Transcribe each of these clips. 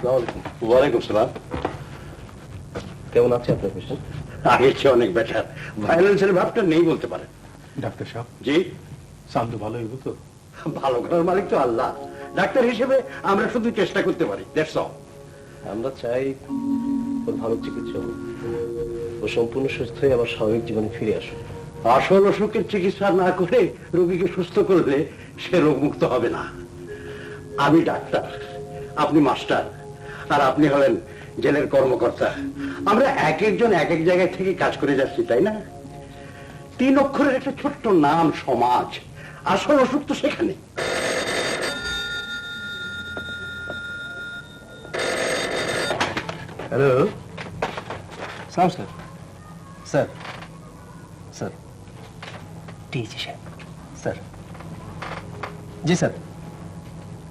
ওয়ালাইকুম সালাম। কেমন আছে আপনার পেশেন্ট? আগের চেয়ে অনেক বেটার। ভায়োলেন্সের ভাবটা নেই বলতে পারেন। ডাক্তার সাহেব, জি, চান্দু ভালো হইব তো? ভালো করার মালিক তো আল্লাহ। ডাক্তার হিসেবে আমরা শুধু চেষ্টা করতে পারি, দ্যাটস অল। আমরা চাই ওর ভালো চিকিৎসা হোক, ও সম্পূর্ণ সুস্থ হয়ে আবার স্বাভাবিক জীবনে ফিরে আসুক। আসল অসুখের চিকিৎসা না করে রোগীকে সুস্থ করলে সে রোগ মুক্ত হবে না। আমি ডাক্তার, আপনি মাস্টার, আর আপনি হলেন জেলের কর্মকর্তা। আমরা এক একজন এক এক জায়গায় থেকে কাজ করে যাচ্ছি, তাই না? 3 অক্ষরের একটা ছোট্ট নাম সমাজ। আসল অসুখ তো সেখানে। হ্যালো সালাম স্যার। স্যার স্যার ডিজি সাহেব। স্যার জি স্যার,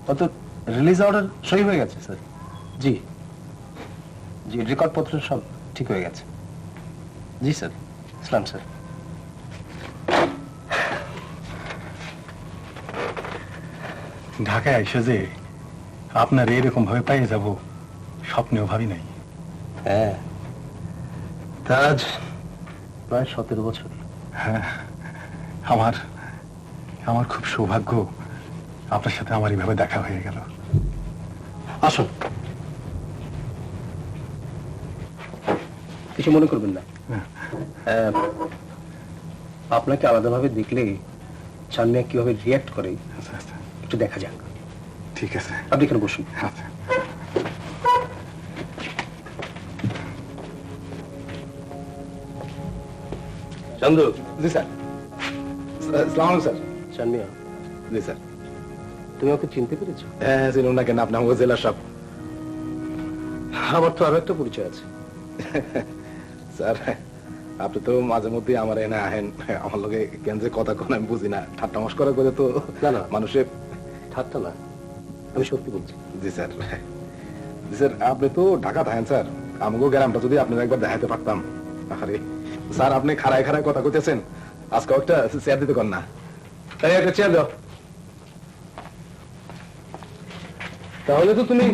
কত রিলিজ অর্ডার সই হয়ে গেছে স্যার। জি জি, রেকর্ডপত্র সব ঠিক হয়ে গেছে। জি স্যার, সালাম স্যার। ঢাকায় এসে যে আপনার এরকম ভাবে পাইয়ে যাব স্বপ্নেও ভাবি নাই। হ্যাঁ, তা আজ প্রায় 17 বছর। হ্যাঁ, আমার আমার খুব সৌভাগ্য আপনার সাথে আমার এইভাবে দেখা হয়ে গেল। আসুন, কিছু মনে করবেন না। আপনাকে আলাদাভাবে দেখলে চানমিয়া কিভাবে রিয়াক্ট করে আচ্ছা আচ্ছা, একটু দেখা যাক। ঠিক আছে, আপনি এখানে বসুন। আচ্ছা। চন্দু। জি স্যার। আসসালামু আলাইকুম স্যার। চানমিয়া, জি স্যার। তুমি ওকে চিনতে পেরেছো? হ্যাঁ, চিনুন না কেন, আপনি আমাকে জেলার সব। আমার তো আরো একটা পরিচয় আছে। স্যার, আপনি তো মাঝে মধ্যে আমার এনে আহেন, আমার লগে কেন যে কথা কোন আমি বুঝি না, ঠাট্টা মস্করা করে তো না না, মানুষের। ঠাট্টা না, আমি সত্যি বলছি। জি স্যার। জি স্যার, আপনি তো ঢাকা থাকেন স্যার, আমাকে গ্রামটা যদি আপনার একবার দেখাতে পারতাম। আরে স্যার, আপনি খাড়ায় খাড়ায় কথা কইতেছেন, আজকে একটা চেয়ার দিতে কর না। এই একটা চেয়ার দাও। তাহলে তো তুমি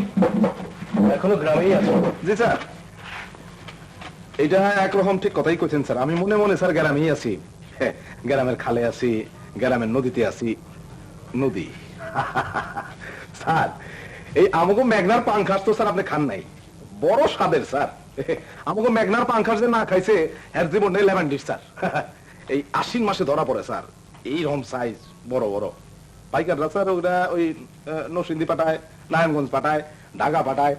এখনো গ্রামেই আছো? জি স্যার, এটা একরকম ঠিক কথাই কইছেন স্যার। আমি মনে মনে স্যার গ্রামেই আছি। হ্যাঁ, গ্রামের খালে আছি, গ্রামের নদীতে আছি। নদী স্যার, এই আমাকে মেঘনার পাঙ্খাস তো স্যার আপনি খান নাই, বড় স্বাদের স্যার। আমাকে মেঘনার পাঙ্খাস যে না খাইছে এর জীবন নেই লেমন ডিশ স্যার। এই আশ্বিন মাসে ধরা পড়ে স্যার, এইরকম সাইজ বড় বড় পাইকাররা স্যার। ওরা ওই নরসিংদী পাঠায়, নারায়ণগঞ্জ পাঠায়, ঢাকা পাঠায়।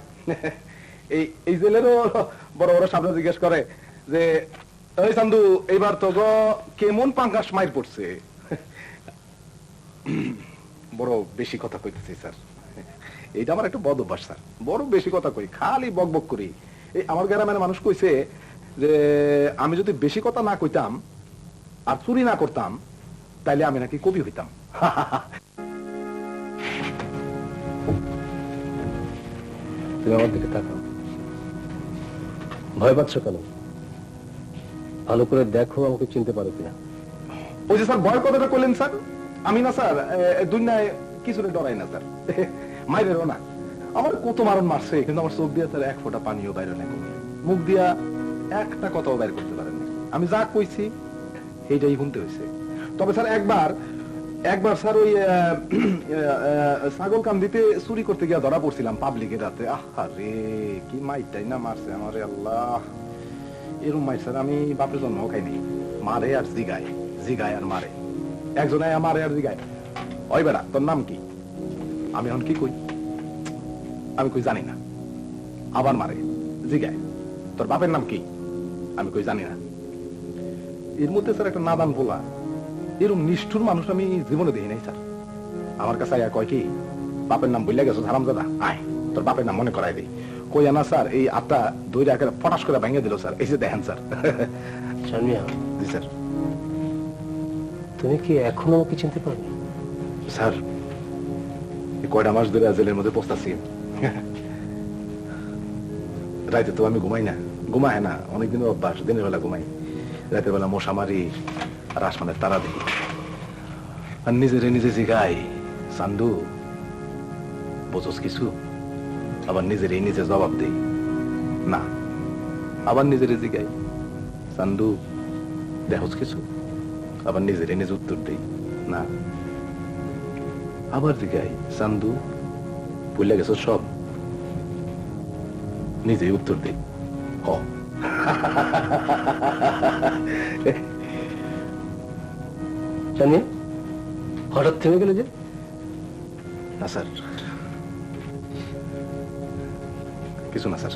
এই এই জেলেরও বড় বড় সামনে জিজ্ঞেস করে যে ওই চান্দু, এইবার তো গো কেমন পাঙ্কাশ মাইর পড়ছে। বড় বেশি কথা কইতেছি স্যার, এইটা আমার একটু বদ অভ্যাস স্যার। বড় বেশি কথা কই, খালি বক বক করি। এই আমার গ্রামের মানুষ কইছে যে আমি যদি বেশি কথা না কইতাম আর চুরি না করতাম তাইলে আমি নাকি কবি হইতাম। তুমি আমার দিকে তাকাও। ভয় পাচ্ছ কেন? ভালো করে দেখো, আমাকে চিনতে পারো কিনা। ওই যে স্যার ভয় কথাটা করলেন স্যার, আমি না স্যার দুনিয়ায় কিছুতে ডরাই না স্যার। মাইরেরও না, আমার কত মারণ মারছে, কিন্তু আমার চোখ দিয়ে স্যার এক ফোঁটা পানিও বাইরে না, মুখ দিয়া একটা কথাও বাইর করতে পারেন। আমি যা কইছি এইটাই শুনতে হয়েছে। তবে স্যার একবার স্যার ওই ছাগল কাম দিতে চুরি করতে গিয়ে ধরা পড়ছিলাম পাবলিকের রাতে। আরে কি মাইটাই না মারছে আমারে, আল্লাহ! এরকম মাইর স্যার আমি বাপের জন্ম খাইনি। মারে আর জিগায়, জিগায় আর মারে, একজনে মারে আর জিগায়, ওই বেড়া তোর নাম কি? আমি এখন কি কই? আমি কই জানি না। আবার মারে, জিগায় তোর বাপের নাম কি? আমি কই জানি না। এর মধ্যে স্যার একটা নাদান ভোলা, এরকম নিষ্ঠুর মানুষ আমি জীবনে দেখি নাই স্যার। আমার কাছে আয়া কয় কি, বাপের নাম বললে গেছো হারামজাদা, আয় তোর বাপের নাম মনে করাই দিই। কই আনা স্যার, এই আটটা দইরা একেবারে ফটাস করে ভেঙে দিল স্যার। এই যে দেখেন স্যার। চানমিয়া, জি স্যার। তুমি কি এখনো আমাকে চিনতে পারবে? স্যার, এই কয়টা মাস ধরে জেলের মধ্যে পৌঁছাচ্ছি। রাইতে তো আমি ঘুমাই না, ঘুমায় না, অনেকদিন অভ্যাস। দিনের বেলা ঘুমাই, রাতের বেলা মশা মারি আর আসমানের তারা দেখি। আর নিজেরে নিজে জিগাই, চান্দু বোঝস কিছু? আবার নিজেরই নিজে জবাব দেই না, আবার নিজেরই জিগাই চান্দু দেখোস কিছু, আবার নিজেরই নিজে উত্তর দেই না, আবার জিগাই চান্দু ভুলে গেছো সব, নিজেই উত্তর দেই হ। জানি হঠাৎ থেমে গেলে যে? না স্যার, কিছু না স্যার।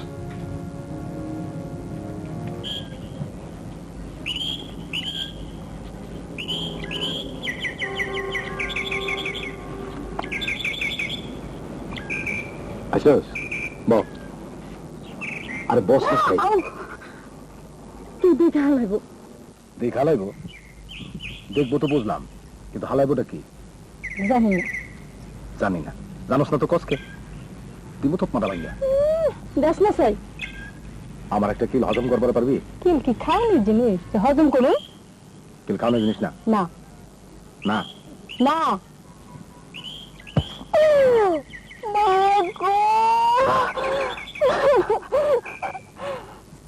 আসস বস, আরে বস না খাই তুই দেখে হালাইব। দেখ হালাইবো, দেখবো তো বুঝলাম, কিন্তু হালাইবোটা কি জানি না। জানি না। জানোস না তো কসকে দিব তো মাথা ভাইয়া। দেখ না চাই আমার একটা কিল হজম করবার পারবি? কিল কি খাওয়ানোর জিনিস যে হজম করুন? কিল খাওয়ানোর জিনিস না। না না না। মা গো!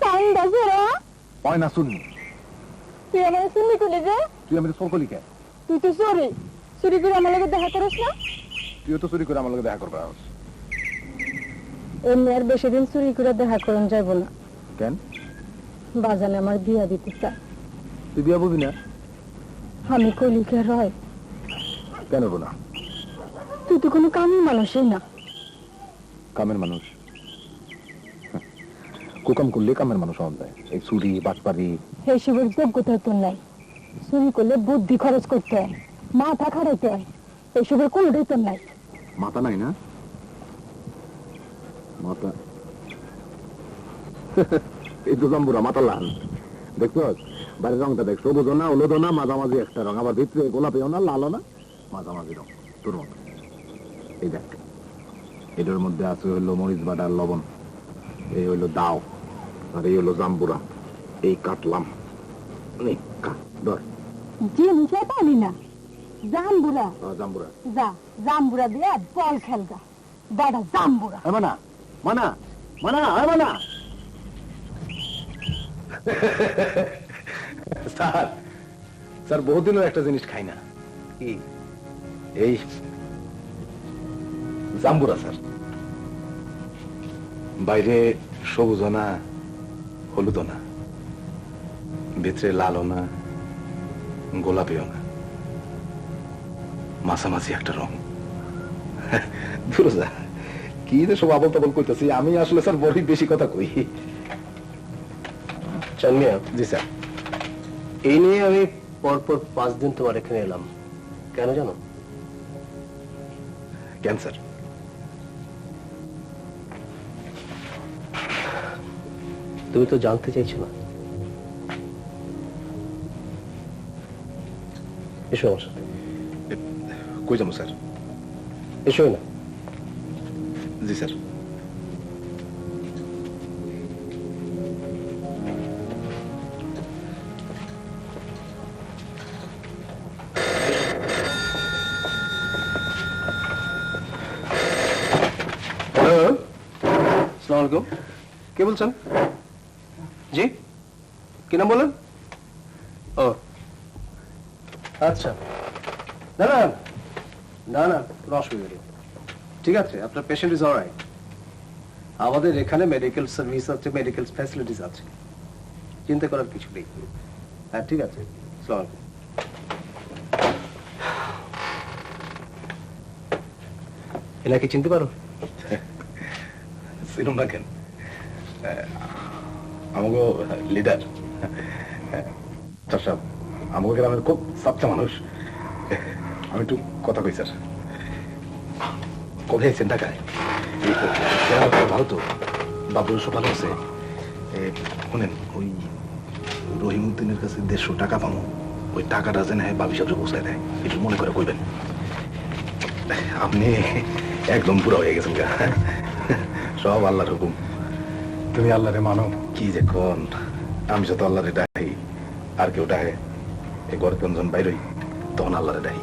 চান্দা ছেড়া, হয় না শুননি, তুই আমার শুনলি করলি যে? তুই আমি ফোন করলি কে? তুই তো চুরি চুরি করে আমার লগে দেখা করিস না। তুইও তো চুরি করে আমার লগে দেখা করবা। এমনি আর বেশি দিন চুরি করে দেখা করুন যাইব না। কেন? বাজানে আমার বিয়া দিতে চায়। তুই বিয়া বুঝবি না? আমি কলিকে রয়। কেন বো না? তুই তো কোনো কামের মানুষই না। কামের মানুষ? কুকাম করলে কামের মানুষ হওয়া যায়। এই চুরি বাটপারি এইসবের যোগ্যতা তোর নাই। চুরি করলে বুদ্ধি খরচ করতে হয়, মাথা খাটাইতে হয়, এইসবের কোনোটাই তোর নাই। মাথা নাই না? মাথা এই তো জম্বুরা মাথা লাল দেখছো? বাড়ির রংটা দেখ, সবুজ না হলুদ না, মাঝামাঝি একটা রং, আবার ভিতরে গোলাপিও না লালও না, মাঝামাঝি রং তোর মতো। এই দেখ, এটার মধ্যে আছে হইলো মরিচ বাটার লবণ, এই হইলো দাও, আর এই হলো জাম্বুরা। এই কাটলাম, নে কাট ধর। জিনিস পানি না, জাম্বুরা। জাম্বুরা যা জাম্বুরা দিয়ে বল খেলগা, বেটা জাম্বুরা। মানা মানা মানা মানা। স্যার, স্যার বহুদিনের একটা জিনিস খাই না। কি? এই জাম্বুরা স্যার। বাইরে সবুজ না হলুদ না, ভিতরে লালও না গোলাপিও না, মাঝামাঝি একটা রং। দূর যা, কি যে সব আবল তাবল কইতেছি আমি, আসলে স্যার বড়ই বেশি কথা কই। চানমিয়া, জি স্যার। এই নিয়ে আমি পরপর 5 দিন তোমার এখানে এলাম, কেন জানো? ক্যান্সার। তুমি তো জানতে চাইছো না। এসো আমার সাথে। কই যাবো স্যার? এসোই না। জি স্যার। হ্যালো, আসসালামু আলাইকুম। কে বলছেন? জি, কি নাম বলেন? ও আচ্ছা, না না না না, কোনো অসুবিধা নেই। ঠিক আছে, আপনার পেশেন্ট ইজ অলরাইট। আমাদের এখানে মেডিকেল সার্ভিস আছে, মেডিকেল ফ্যাসিলিটিস আছে, চিন্তা করার কিছু নেই। হ্যাঁ ঠিক আছে, আসসালামু আলাইকুম। এনাকে চিনতে পারো? চিনুম না কেন, আমাকে লিডার সাহেব, আমাকে গ্রামের খুব সাচ্চা মানুষ। আমি একটু কথা কই স্যার। কবে আছেন ঢাকায়? ভালো তো, বাবুর সব ভালো আছে। শোনেন, ওই রহিমউদ্দিনের কাছে 150 টাকা পাবো, ওই টাকাটা যেন বাবি সাহেব পৌঁছায় দেয়, একটু মনে করে কইবেন। আপনি একদম পুরো হয়ে গেছেন গা, সব আল্লাহর হুকুম। তুমি আল্লাহরে মানো? কি যে কোন, আমি যত আল্লাহরে ডাকি আর কেউ ডাকে। এই ঘরে যখন বাইরই তখন আল্লাহরে ডাকি,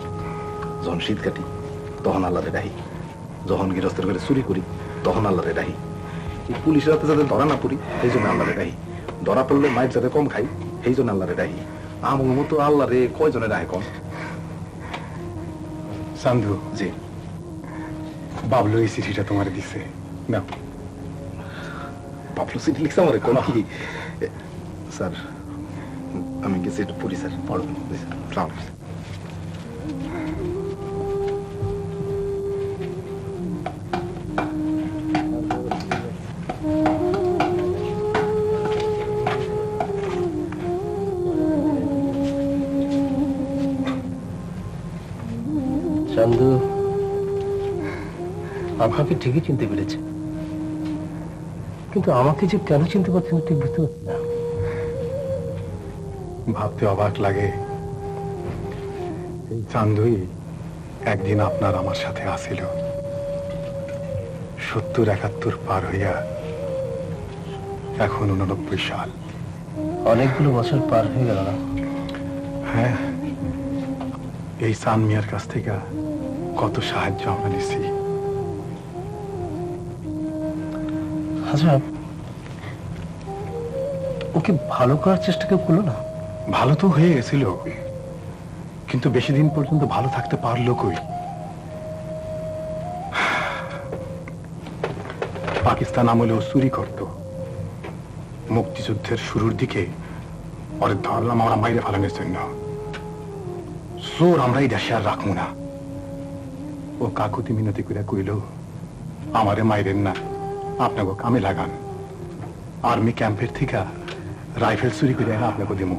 যখন শীত কাটি তখন আল্লাহরে ডাকি, যখন গৃহস্থের ঘরে চুরি করি তখন আল্লাহরে ডাহি পুলিশের হাতে যাতে ধরা না পড়ি সেই জন্য আল্লাহরে ডাহি ধরা পড়লে মাইর যাতে কম খাই সেই জন্য আল্লাহরে ডাহি আমার মতো আল্লাহরে কয়জনে ডাহে কম সান্ধু জি বাবলু এই চিঠিটা তোমার দিছে না বাবলু চিঠি লিখছে আমার কোন কি স্যার আমি গেছি একটু পড়ি স্যার পড়বেন সালাম চান্দু আপনাকে ঠিকই চিনতে পেরেছে, কিন্তু আমাকে যে কেন চিনতে পারছেন ঠিক বুঝতে পারছি না। ভাবতে অবাক লাগে এই চান্দুই একদিন আপনার আমার সাথে আসিল 70-71 পার হইয়া এখন 89 সাল। অনেকগুলো বছর পার হয়ে গেল না? হ্যাঁ, এই চান মিয়ার কাছ থেকে কত সাহায্য আমরা নিছি। আচ্ছা, ওকে ভালো করার চেষ্টা কেউ করলো না? ভালো তো হয়ে গেছিল, কিন্তু বেশি দিন পর্যন্ত ভালো থাকতে পারলো কই। পাকিস্তান আমলেও চুরি করত। মুক্তিযুদ্ধের শুরুর দিকে ওরে ধরলাম আমরা মাইরে ফেলানোর জন্য। চোর আমরা এই দেশে আর রাখবো না। ও কাকুতি মিনতি করে কইল, আমারে মাইরেন না, আপনাকে কামে লাগান। আর্মি ক্যাম্পের থেকে রাইফেল চুরি করে আপনাকে দেবো।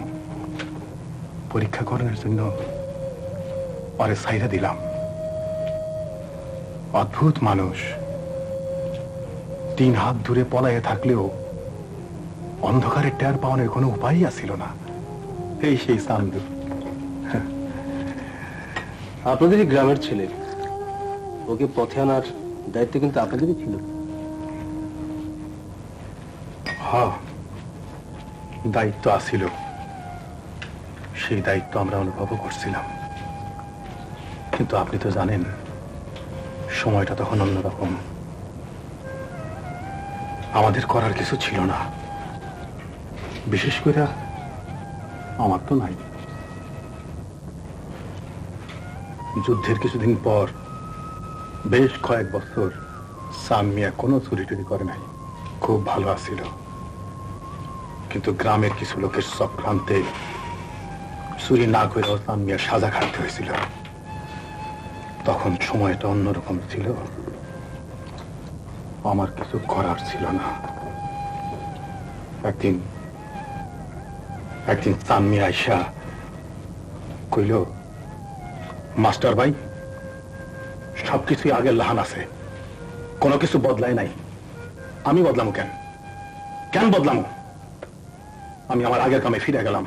পরীক্ষা করানোর জন্য পরে সাইরা দিলাম। অদ্ভুত মানুষ, 3 হাত দূরে পলায়ে থাকলেও অন্ধকারে টের পাওয়ানোর কোনো উপায়ই আসিল না। এই সেই চান্দু। আপনাদেরই গ্রামের ছেলে, ওকে পথে আনার দায়িত্ব কিন্তু আপনাদেরই ছিল। হ্যাঁ, দায়িত্ব আসিল, সেই দায়িত্ব আমরা অনুভব করছিলাম। কিন্তু আপনি তো জানেন সময়টা তখন অন্যরকম। আমাদের করার কিছু ছিল না, বিশেষ করে আমার তো নাই। যুদ্ধের কিছুদিন পর বেশ কয়েক বছর সান মিয়া কোনো চুরি টুরি করে নাই, খুব ভালো আছিল। কিন্তু গ্রামের কিছু লোকের চক্রান্তে চুরি না করেও সান মিয়া সাজা খাটতে হয়েছিল। তখন সময়টা অন্যরকম ছিল, আমার কিছু করার ছিল না। একদিন সান মিয়া আইসা কইল, মাস্টার ভাই, সবকিছুই আগের লাহান আছে, কোনো কিছু বদলায় নাই। আমি বদলামো কেন? কেন বদলামো? আমি আমার আগের কামে ফিরে গেলাম।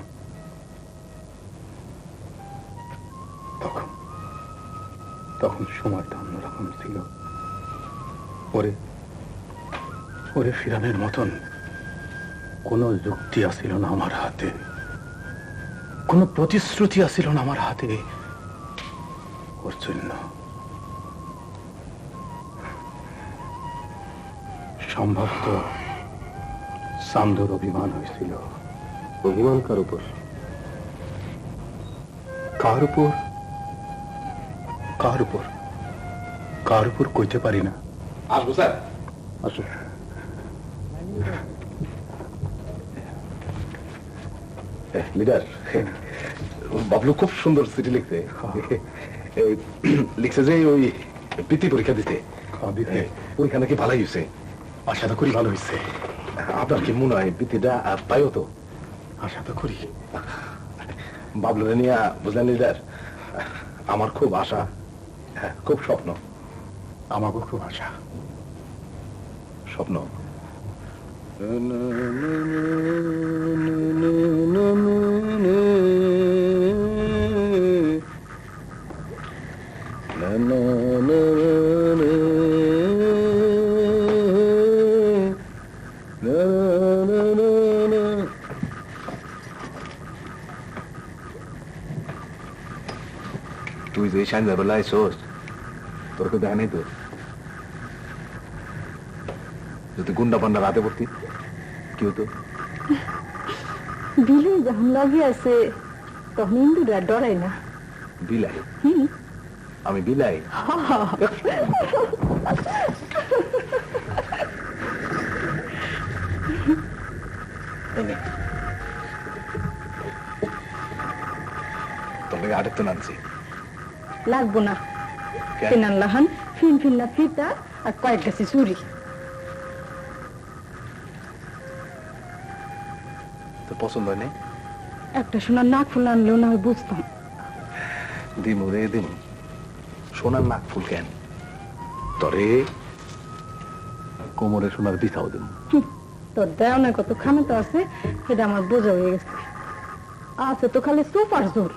তখন সময়টা অন্যরকম ছিল। ওরে ফিরানোর মতন কোনো যুক্তি আসিল না আমার হাতে, কোনো প্রতিশ্রুতি আসিল না আমার হাতে ওর জন্য। সম্ভবত চান্দুর অভিমান হয়েছিল। অভিমান কার উপর? কার উপর কার উপর কার উপর কইতে পারি না। আসবো স্যার। আসো। লিডার, বাবলু খুব সুন্দর চিঠি লিখছে। লিখছে যে ওই প্রীতি পরীক্ষা দিতে। পরীক্ষা নাকি ভালোই হয়েছে। আশা তো করি ভালো হয়েছে। আপনার কি মনে হয় প্রীতিটা পাইও তো? আশা তো করি। বাবলুরে নিয়ে বুঝলেন লিডার, আমার খুব আশা, খুব স্বপ্ন। আমাকেও খুব আশা। স্বপ্ন তুই যে সন্ধ্যাবেলা আইসোস, তোর তো দেখা নেই তো। যদি গুন্ডা পান্ডা রাতে পড়তি কি হতো? বিলে যখন লাগে আছে তখন ইন্দুরা ডরাই না। বিলাই? আমি বিলাই? তোমাকে আটক তো নামছি লাগবো না। ফিনান লাহান ফিন ফিন্না ফিতা আর কয়েক গাছি চুরি। তো পছন্দ হয় নাই? একটা সোনার নাক ফুল আনলেও না হয় বুঝতাম। দিমু রে দিমু, সোনার নাক ফুল কেন, তরে কোমরে সোনার বিছাও দিমু। তোর দেয় না কত খামেতো আছে সেটা আমার বোঝা হয়ে গেছে। আছে তো খালি সুপার জোর।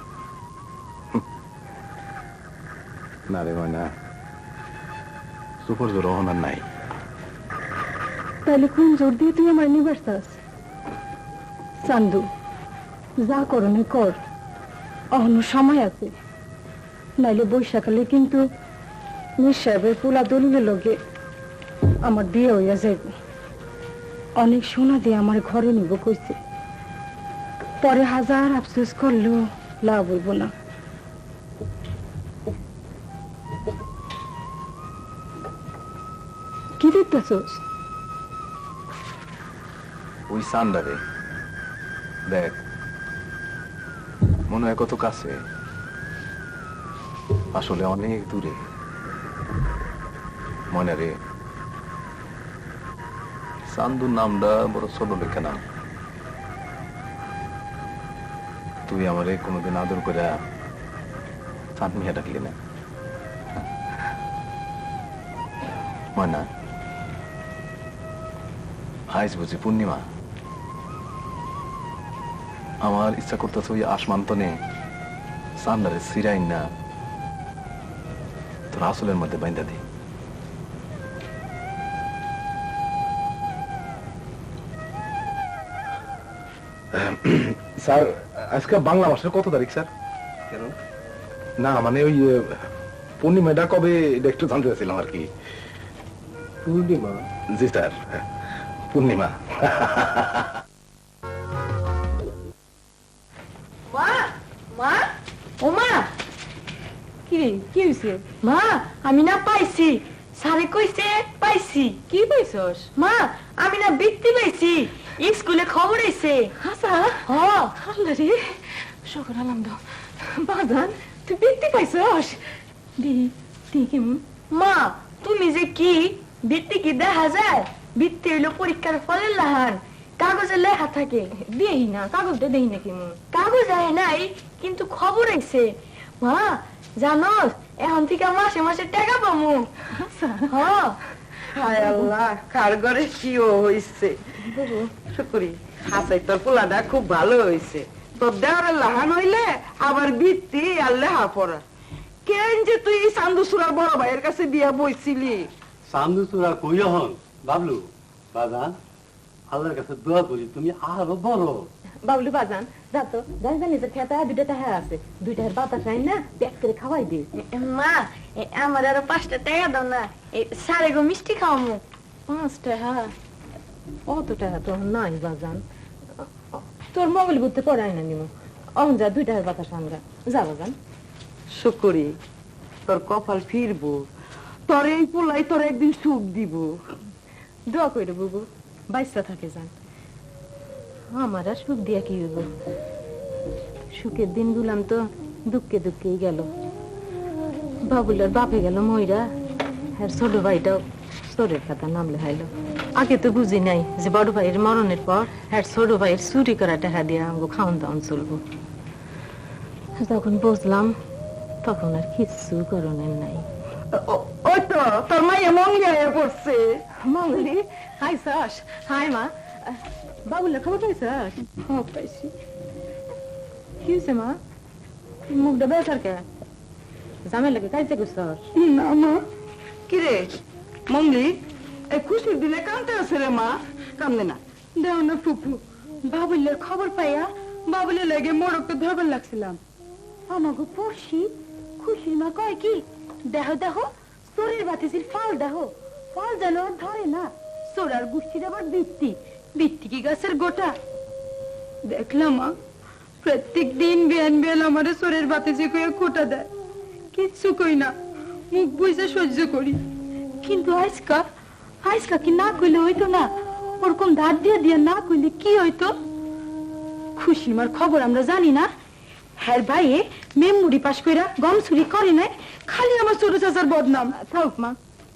না রে ময়না, সুপার জোর অহনার নাই। তাহলে কোন জোর দিয়ে তুই আমার নিবার চাস? চান্দু, যা করণে কর, অহনো সময় আছে। নাইলে বৈশাখালে কিন্তু নিঃসাহেবের পোলা দলিলের লগে আমার বিয়ে হইয়া যাইব। অনেক সোনা দিয়ে আমার ঘরে নিব কইছে। পরে হাজার আফসোস করলেও লাভ হইব না। কি দেখতেছস? ওই সান্ডারে দেখ, মনে হয় কত কাছে, আসলে অনেক দূরে। মনে রে, সান্দুর নামটা বড় ছোট লেখা নাম। তুই আমারে কোনোদিন আদর করে চাঁদ মিয়া ডাকলি না। ময়না, আজ বুঝি পূর্ণিমা। আমার ইচ্ছা করতেছে ওই আসমান তনে সান্ডারে সিরাইন না তোর আসলের মধ্যে বাইন্দা দি। স্যার, আজকে বাংলা মাসের কত তারিখ স্যার? কেন? না মানে ওই পূর্ণিমাটা কবে এটা একটু জানতে চাইছিলাম আর কি। পূর্ণিমা? জি স্যার, পূর্ণিমা। মা, মা, ও মা, কি রে, কি হইছে? মা, আমি না পাইছি। সারে কইছে পাইছি। কি পাইছস? মা, আমি না বৃত্তি পাইছি। স্কুলে খবর আইছে। হাসা? হ। আল্লাহ রে, শুকর আলহামদুলিল্লাহ। বাজান, তুই বৃত্তি পাইছস? দি, কেমন? মা, তুমি যে কি বৃত্তি কি দেখা যায়? বৃত্তি হইলো পরীক্ষার ফলের লাহান, কাগজে লেখা থাকে। দেই না, কাগজটা দেই না কেমন? কাগজ আয় নাই, কিন্তু খবর আইছে। মা, জানোস এখন থেকে মাসে মাসে টাকা পামু। হ্যাঁ। হায় আল্লাহ, কার ঘরে কি হইছে? শুকুরি, হাসাই তোর পোলাটা খুব ভালো হইছে। তোর দেওয়ারের লাহান হইলে আবার বৃত্তি আর লেহা পড়া। কেন যে তুই চান্দু সুরার বড় ভাইয়ের কাছে বিয়া বইছিলি? সামনে তোরা কই হন বাবলু বাজান, আল্লাহর কাছে দোয়া করি তুমি আরো বড়। বাবলু বাজান, যা তো জানি যে খেতে দুইটা টাকা আছে, দুইটার বাতাস আইন না প্যাক করে খাওয়াই দে। মা, আমার আরো 5টা টাকা দাও না, সারে গো মিষ্টি খাওয়ামু। 5 টাকা? অত টাকা তো নাই বাজান, তোর মোবাইল করতে পড়াই না নিমু। অন যা, 2 টাকার বাতাস আনগা, যা বাজান। শুকুরি, তোর কপাল ফিরবো, তোর এই পোলাই তোর একদিন সুখ দিব। দোয়া কইরে বুবু, বাইসা থাকে যান। আমার আর সুখ দিয়া কি হইব? সুখের দিন গুলাম তো দুঃখে দুঃখেই গেল। বাবুলার বাপে গেল মইরা, আর ছোট ভাইটাও চোরের খাতা নাম লেখাইলো। আগে তো বুঝি নাই যে বড় ভাইয়ের মরণের পর আর ছোট ভাইয়ের চুরি করা টাকা দিয়ে আমাকে খাওয়ান দাওয়ান চলবো। যখন বুঝলাম তখন আর কিচ্ছু করণের নাই। ওই তো তোর মাইয়া মঙ্গিয়া পড়ছে। মঙ্গলি, হাই সাস। হাই মা, বাবুলার খবর পাইছাস? হ্যাঁ, পাইছি। কি হয়েছে মা? মুখটা বেসার কে? জামাই লাগে কাইতে গুছাস? না মা। কিরে মঙ্গলি, এই খুশির দিনে কান্দতে আছে রে মা? কান্দে না। দেও না ফুপু, বাবুলের খবর পাইয়া বাবুলের লাগে মোড়কটা ধরবার লাগছিলাম। আমাকে পড়ছি, খুশির মা কয় কি, দেখো দেখো চোরের বাতিসির ফল দেখো, ফল যেন ধরে না, সোরার গুষ্টির আবার বৃত্তি বৃত্তি কি গাছের গোটা দেখলাম মা প্রত্যেক দিন বিয়ান বিয়ান আমার সোরের বাতে যে কয়ে খোটা দেয় কিচ্ছু কই না মুখ বুঝে সহ্য করি কিন্তু আজকা আজকা কি না কইলে হইতো না ওরকম ধার দিয়ে দিয়ে না কইলে কি হইতো খুশিমার খবর আমরা জানি না হ্যাঁ ভাই মেমুরি পাস কইরা গম চুরি করে নাই খালি আমার ছোট চাচার বদনাম থাক মা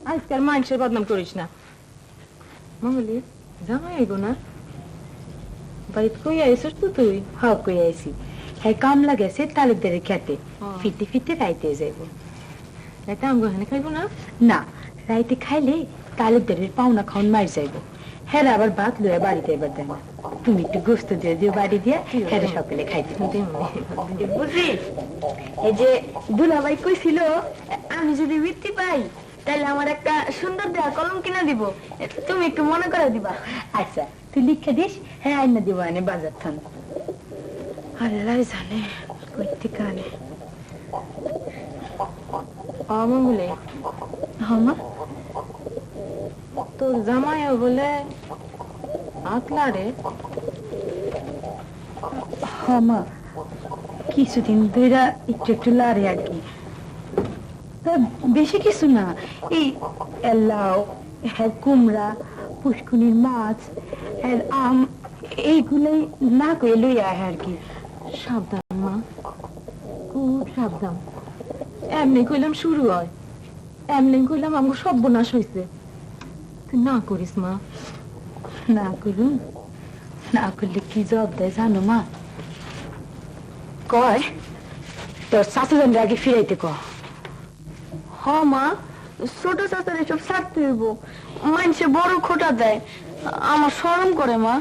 আজকাল মানুষের বদনাম করিস না মঙ্গলি জামাই আইব না বাড়িতে কই আইসস তো তুই হ্যাঁ কই আইসি হ্যাঁ কামলা গেছে তালুকদারের খেতে ফিরতে ফিরতে রাইতে যাইব রাইতে আমগো হানে খাইব না না রাইতে খাইলে তালুকদারের পাওনা খাওন মার যাইব হ্যাঁ আবার ভাত লইয়া বাড়িতে এবার দেয় না তুমি একটু গোস্ত দিয়ে দিও বাড়ি দিয়ে হ্যাঁ সকালে খাইতে বুঝি এই যে দুলাভাই কইছিল আমি যদি বৃত্তি পাই তাহলে আমার একটা সুন্দর দেয়া কলম কিনা দিব তুমি একটু মনে করে দিবা আচ্ছা তুই লিখে দিস হ্যাঁ আইনা দিব আনে বাজার থান আল্লাহ জানে কইতে কানে আমার বলে হমা তো জামাই বলে আকলা রে হমা কিছুদিন ধরে একটু একটু লারে আর কি বেশি কিছু না এই লাউ হ্যাঁ কুমড়া পুষ্কুনির মাছ আম এইগুলোই না করে লইয়া আর কি সাবধান মা খুব সাবধান এমনি কইলাম শুরু হয় এমনি কইলাম আমার সর্বনাশ হয়েছে তুই না করিস মা না করুন না করলে কি জবাব দেয় জানো মা কয় তোর শাশুড়ি আগে ফিরাইতে ক হ মা ছোট চাচার এসব ছাড়তে হইব মানুষে বড় খোটা দেয় আমার শরম করে মা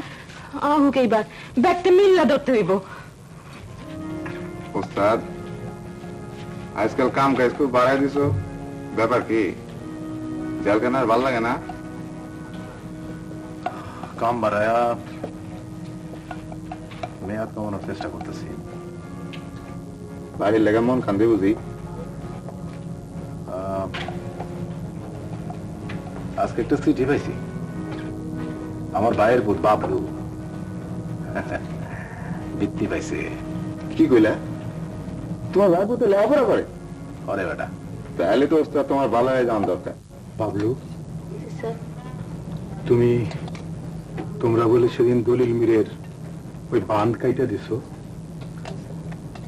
আহুক এইবার ব্যাগটা মিল্লা ধরতে হইব ওস্তাদ আজকাল কাম কাজ খুব বাড়াই দিছো ব্যাপার কি জেলখানা আর ভাল লাগে না কাম বাড়ায়া মেয়াদ কমানোর চেষ্টা করতেছি বাড়ির লেগে মন কান্দে বুঝি আজকে একটা চিঠি পাইছি আমার ভাইয়ের বুধ বাবলু বৃত্তি পাইছে কি কইলা তোমার ভাই পুতে লেখাপড়া করে অরে বেটা তাহলে তো ওস্তাদ তোমার ভালো হয়ে যাওয়ার দরকার বাবলু তোমরা বলে সেদিন দলিল মিরের ওই বাঁধ কাইটা দিছো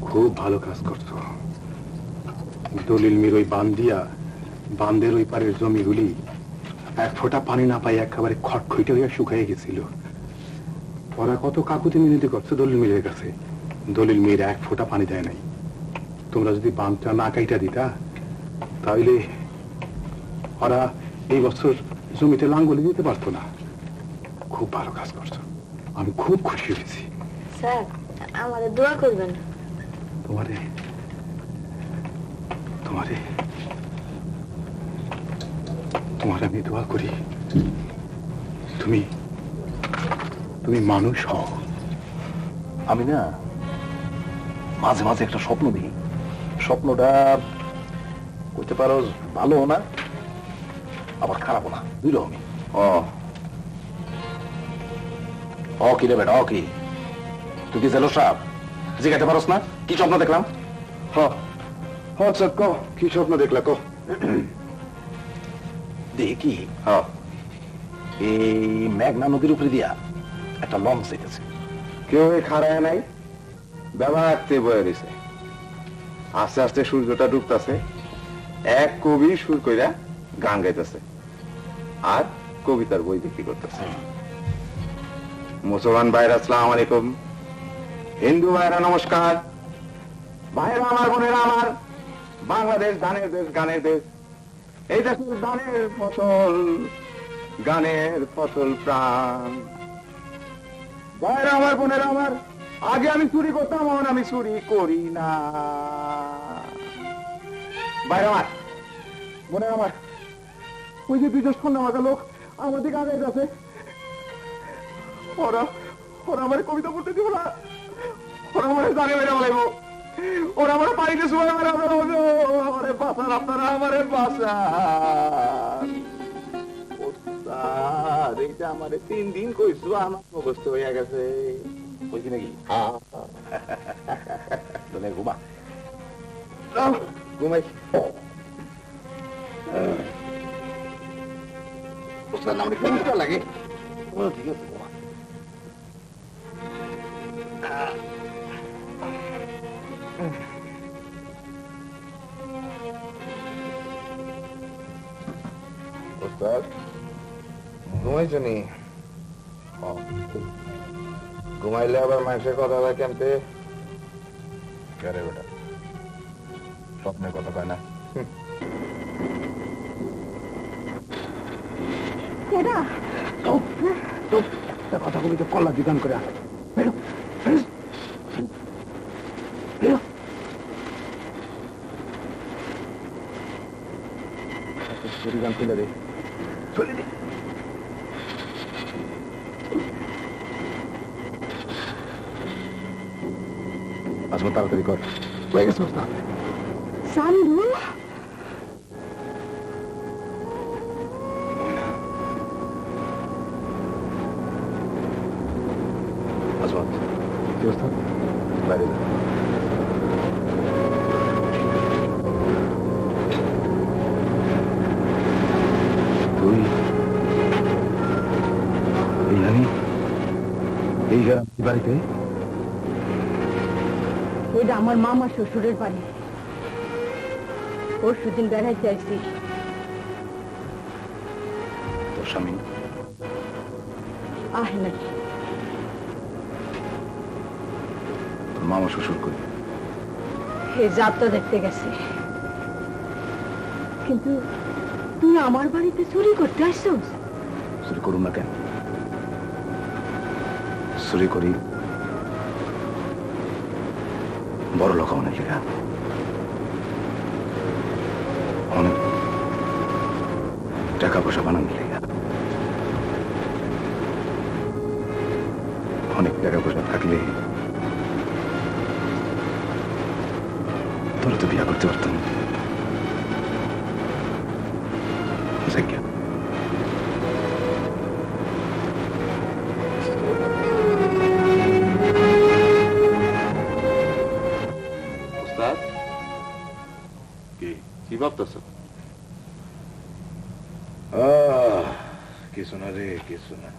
খুব ভালো কাজ করছো দলিল মির ওই বাঁধ দিয়া বাঁধের ওই পারের জমিগুলি এক ফোঁটা পানি না পাই একেবারে খটখইটে হইয়া শুকাই গেছিল ওরা কত কাকুতি মিনতি করছে দলিল মিরের কাছে দলিল মির এক ফোঁটা পানি দেয় নাই তোমরা যদি বাঁধটা না কাইটা দিতা তাহলে ওরা এই বছর জমিতে লাঙ্গলি দিতে পারতো না খুব ভালো কাজ করছো আমি খুব খুশি হয়েছি স্যার আমাদের দোয়া করবেন তোমারে তোমারে তোমার আমি দোয়া করি তুমি তুমি মানুষ হও আমি না মাঝে মাঝে একটা স্বপ্ন দেখি স্বপ্নটা করতে পারো ভালো না আবার খারাপও না দুই রকমই কি রে বেটা কি তুই কি জেলো সাপ জিজ্ঞাসা পারস না কি স্বপ্ন দেখলাম আচ্ছা ক কি স্বপ্ন দেখলা ক দেখি এই মেঘনা নদীর উপরে দিয়া একটা লঞ্চ যেতেছে কেউ খাড়ায় নাই ব্যবহারতে বয়ে দিছে আস্তে আস্তে সূর্যটা ডুবতেছে এক কবি সুর কইরা গান গাইতেছে আর কবিতার বই বিক্রি করতেছে মুসলমান ভাইরা আসসালামু আলাইকুম হিন্দু ভাইরা নমস্কার ভাইরা আমার বোনেরা আমার বাংলাদেশ ধানের দেশ গানের দেশ এই দেশের ধানের ফসল গানের ফসল প্রাণ ভাইরা আমার বোনেরা আমার আগে আমি চুরি করতাম এখন আমি চুরি করি না ভাইরা আমার বোনেরা আমার ওই যে দুইজন সন্ধ্যা লোক আমার দিকে আগে যাচ্ছে ওরা ওরা আমার কবিতা পড়তে দিব না ওরা আমার জানে মেরে বলাইব ওরা আমার পানিতে শুয়ে আমারে বাঁচান আপনারা আমারে বাঁচান এইটা আমার 3 দিন কইছো আমার মুখস্থ হয়ে গেছে কইছি নাকি তাহলে ঘুমা ঘুমাই ওস্তাদ আমার একটু লাগে ঠিক আছে ঘুমা ওস্তাদ ঘুমাইছো নি ঘুমাইলে আবার মানুষের কথা হয় কেমতে কে বেটা স্বপ্নের কথা কয় না কথা বলি তো কল্লা দোকান করে গান খুলে দে চলে দে আসবো তাড়াতাড়ি কর হয়ে গেছে ওস্তাদ সান্ধু আসবো কি ওস্তাদ বাইরে যা তুই এইখানে এই গ্রাম বাড়িতে এটা আমার মামা শ্বশুরের বাড়ি পরশু দিন বেড়াইতে আসছি তোর স্বামী আহে নাকি তোর মামা শ্বশুর করি এই যাত্রা দেখতে গেছে কিন্তু তুই আমার বাড়িতে চুরি করতে আসছিস চুরি করুন না কেন চুরি করি বড় লোক অনেক লেখা অনেক টাকা পয়সা বানানোর লেখা অনেক টাকা পয়সা থাকলে তোরা তো বিয়া করতে পারতাম জায়গা কি ভাবতেছ কিছু না রে কিছু না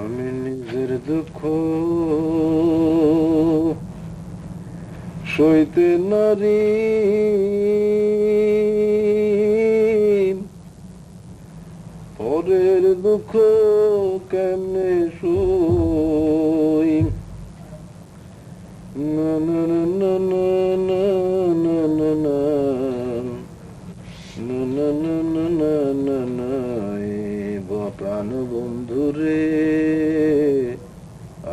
আমি নিজের দুঃখ সইতে নারী পরের দুঃখ কেমনে সই না না না না না না না না না না না না না না না প্রাণ বন্ধু রে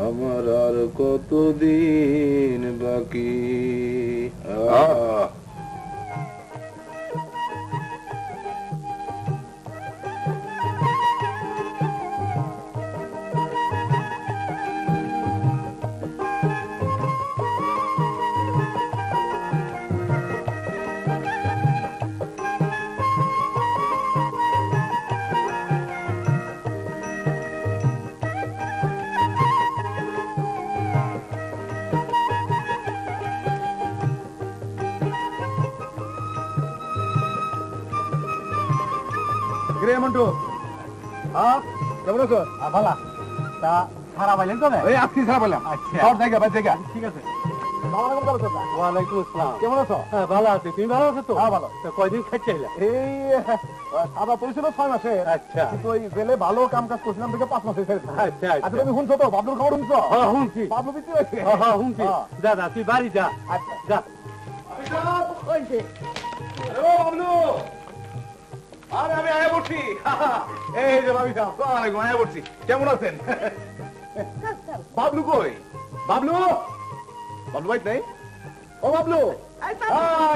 আমার আর কতদিন বাকি মন্টু কেমন আছো ভালো তা সারা পাইলেন তো এই আজকে সারা পাইলাম আচ্ছা সব জায়গা বাদ জায়গা ঠিক আছে ওয়ালাইকুম আসসালাম কেমন আছো হ্যাঁ ভালো আছি তুমি ভালো আছো তো হ্যাঁ ভালো কয়দিন খাইতে চাইলা এই সাদা পড়েছিল 6 মাসে আচ্ছা কিন্তু ওই জেলে ভালো কাম কাজ করছিলাম থেকে 5 মাসে ছেড়েছি আচ্ছা আচ্ছা তুমি শুনছো তো বাবলুর খবর শুনছো হ্যাঁ শুনছি বাবলু বিচি হয়েছে হ্যাঁ শুনছি যা যা তুই বাড়ি যা আচ্ছা যা ওই যে ও বাবলু আরে আমি আয়া পড়ছি এই যে ভাবি সাহেব আসসালামু আলাইকুম আয়া পড়ছি কেমন আছেন বাবলু কই বাবলু বাবলু ভাই নাই ও বাবলু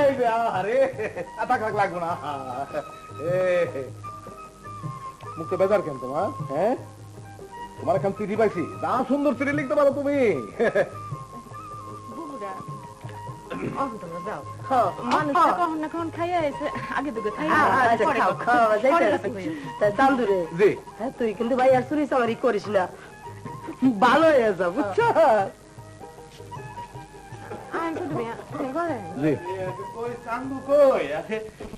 এই যে আরে আটাক লাগবো না মুখে বেজার কেন তোমার হ্যাঁ তোমার এখন চিঠি পাইছি যা সুন্দর চিঠি লিখতে পারো তুমি তোমরা যাও মানুষটা কখন না কখন খাইয়া এসে আগে দুগে খাইয়া আচ্ছা খাও খাও যাইতে চান্দুরে জি হ্যাঁ তুই কিন্তু ভাই আর চুরি চামারি করিস না ভালো হয়ে যা বুঝছো আমি শুধু মিয়া তুমি ঘরে জি কই চান্দু কই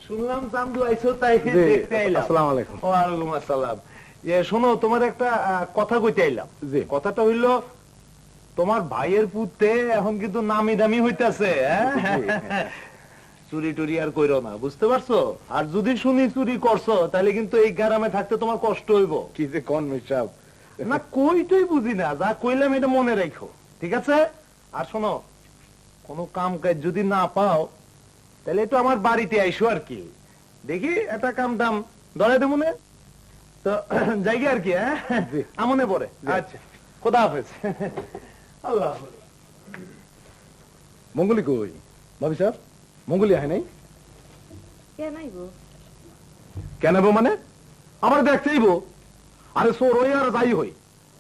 শুনলাম চান্দু আইছো তাই দেখতে আইলাম আসসালামু আলাইকুম ওয়ালাইকুম আসসালাম শোনো তোমার একটা কথা কইতে আইলাম জি। কথাটা হইলো তোমার ভাইয়ের পুতে এখন কিন্তু নামি দামি হইতাছে চুরি টুরি আর কইরো না বুঝতে পারছো আর যদি শুনি চুরি করছো তাহলে কিন্তু এই গ্রামে থাকতে তোমার কষ্ট হইব কি যে কোন মিস্টার না কইটাই বুঝি না যা কইলাম এটা মনে রাখো ঠিক আছে আর শোনো কোনো কাম কাজ যদি না পাও তাহলে একটু আমার বাড়িতে আইসো আর কি দেখি একটা কাম টাম ধরে দেবো না তো যাই আর কি হ্যাঁ আমনে পরে আচ্ছা খোদা হাফেজ আল্লাহ হাফেজ। মঙ্গলি কই ভাবি সাহেব মঙ্গলি আহে নাই কে নাইবো কেন বো মানে আমার দেখতেইব আরে সোর হই আর যাই হই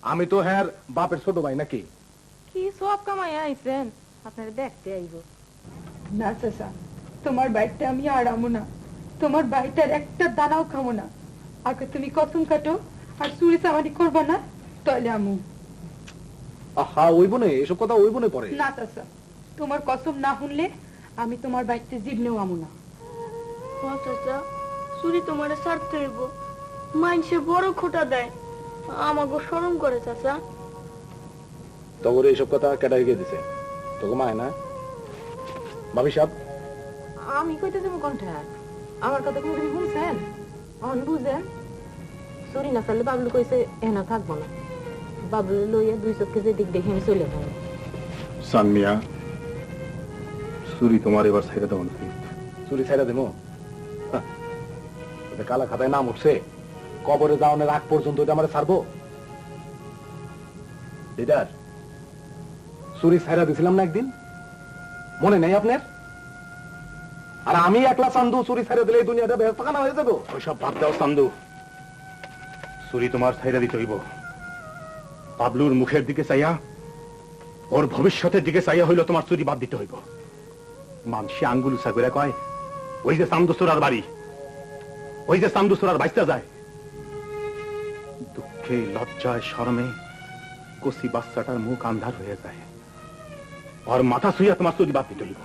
আমি তো হ্যার বাপের ছোট ভাই নাকি কি সব কামাইয়া আইছেন আপনারা দেখতে আইবো না চাচা তোমার বাড়িতে আমি আর আমো না তোমার বাড়িটার একটা দানাও খামো না আগে তুমি কসম কাটো আর চুরি চামারি করবা না তাহলে আমু আহা ওইব না এসব কথা ওইব না পরে না চাচা তোমার কসম না শুনলে আমি তোমার বাড়িতে জীবনেও আমু না চাচা চুরি তোমারে ছাড়তে হইব মাইনসে বড় খোটা দেয় আমাকে শরম করে চাচা তগরে এইসব কথা কেটা গিয়ে দিছে তোকে মায় না ভাবি সাহেব আমি কইতে যাবো কণ্ঠা আমার কথা কোনো তুমি শুনছেন অন বুঝেন চুরি না ফেললে বাবলু কইছে এনা থাকবো না বাবলু লইয়া দুই চোখে যে দিক দেখে আমি চলে যাবো সানমিয়া চুরি তোমার এবার ছেড়ে দেওয়া উচিত চুরি ছাইরা দেবো কালা খাতায় নাম উঠছে কবরে যাওয়ানোর আগ পর্যন্ত এটা আমার ছাড়বো লিডার চুরি ছাইরা দিছিলাম না একদিন মনে নেই আপনার আর আমি একলা চান্দু চুরি ছাইরা দিলে এই দুনিয়াটা বেহস্তাখানা হয়ে যাবো ওইসব ভাব দাও চান্দু চুরি তোমার ছাইরা দিতে হইব পাবলুর মুখের দিকে চাইয়া ওর ভবিষ্যতের দিকে চাইয়া হইল তোমার চুরি বাদ দিতে হইব মানসি আঙ্গুল উঁচা করে কয় ওই যে চান্দুসুরার বাড়ি ওই যে চান্দুসুরার বাইসটা যায় দুঃখে লজ্জায় শরমে কচি বাচ্চাটার মুখ আন্ধার হয়ে যায় ওর মাথা ছুঁইয়া তোমার চুরি বাদ দিতে হইব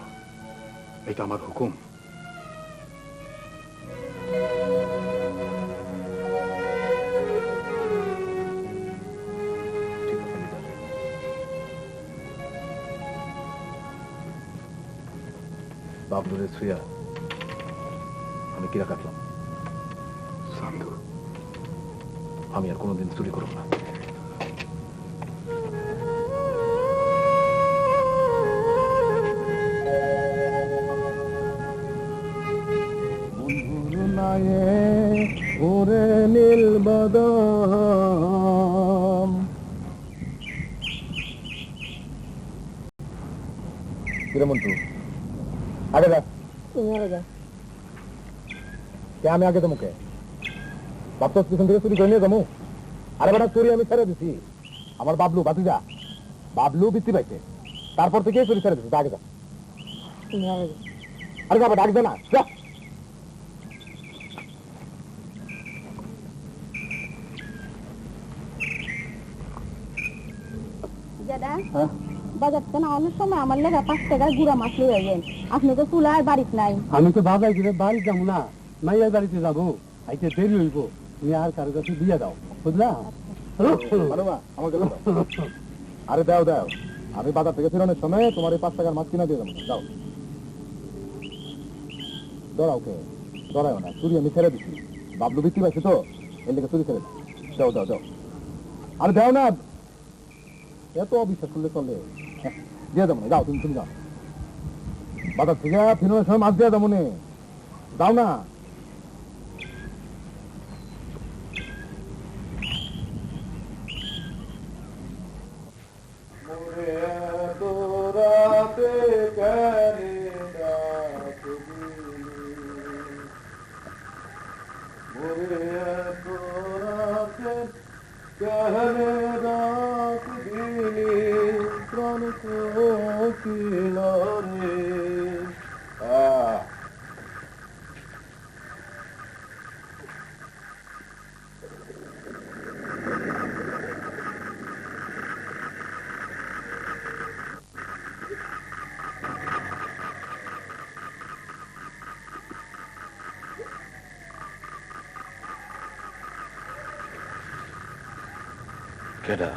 এটা আমার হুকুম বাবলুরে ছুঁয়া আমি কিরা কাটলাম চান্দু আমি আর কোনোদিন চুরি করব না ওরে নীল বাদাম কিরে মন্টু আগে যা কে আমি আগে তোমাকে ভাবতো পিছন থেকে চুরি করে নিয়ে যাবো আরে বেটা চুরি আমি ছেড়ে দিছি আমার বাবলু বাতিজা বাবলু বৃত্তি পাইছে তারপর থেকে চুরি ছেড়ে দিছি আগে যা আরে যাবে ডাক দে না যা বাজার থেকে অনেক সময় আমার লেখা 5 টাকার গুড়া মাছ লয়ে আইয়েন আপনি তো চুলা আর বাড়িত নাই আমি তো ভাবাই যে বাড়ি যাবো না মাইয়ার বাড়িতে যাবো আইতে দেরি হইব তুমি আর কারো কাছে দিয়ে দাও বুঝলা আমাকে আরে দাও দাও আমি বাজার থেকে ফেরানোর সময় তোমার এই 5 টাকার মাছ কিনা দিয়ে দেবো দাও দৌড়াও কে দৌড়াও না চুরি আমি ছেড়ে দিচ্ছি বাবলু বৃত্তি পাইছে তো এর লেগে চুরি ছেড়ে দাও দাও দাও আরে দাও না এত অবিশ্বাস করলে চলে দিয়ে দেবো না যাও তুমি তুমি যাও বাজার থেকে ফেরানোর সময় মাছ দিয়ে দেবো নে দাও না প্রাণ কেডা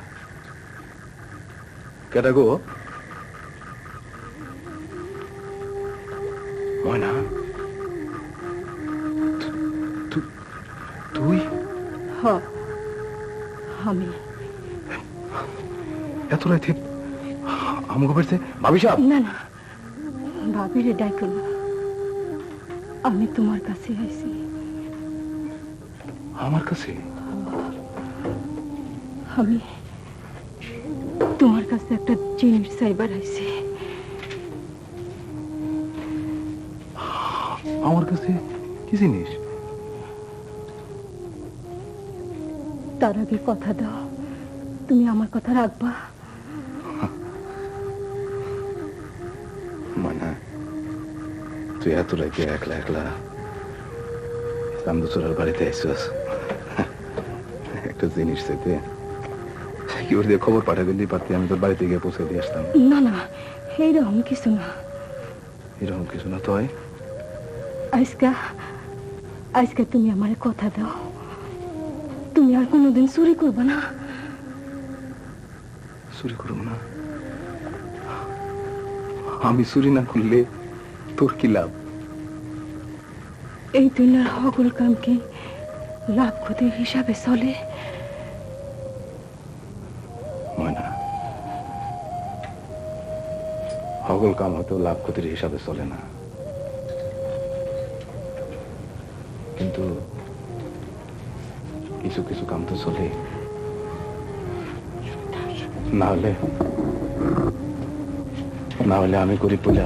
কেডা গো ময়না তুই হ আমি এত রাতে আমাকে বলছে ভাবি সাহেব না না ভাবিরে ডাইকো না আমি তোমার কাছে আইছি আমার কাছে আমি তোমার কাছে একটা জিনিস চাইবার আইছি আমার কাছে কি জিনিস তার আগে কথা দাও তুমি আমার কথা রাখবা ময়না তুই এত রাতে একলা একলা চান্দুচোরার বাড়িতে আইসস একটা জিনিস চাইতে কি ওর দিয়ে খবর পাঠা দিলি পারতি আমি তোর বাড়িতে গিয়ে পৌঁছে দিয়ে আসতাম না না এইরকম কিছু না এরকম কিছু না তো হয় আজকা আজকে তুমি আমার কথা দাও তুমি আর কোনোদিন চুরি করবে না চুরি করব না আমি চুরি না করলে তোর কি লাভ এই দুনিয়ার সকল কাম কি লাভ ক্ষতির হিসাবে চলে ময়না সকল কাম হয়তো লাভ ক্ষতির হিসাবে চলে না কিন্তু কিছু কিছু কাম তো চলে না হলে আমি গরিব বলে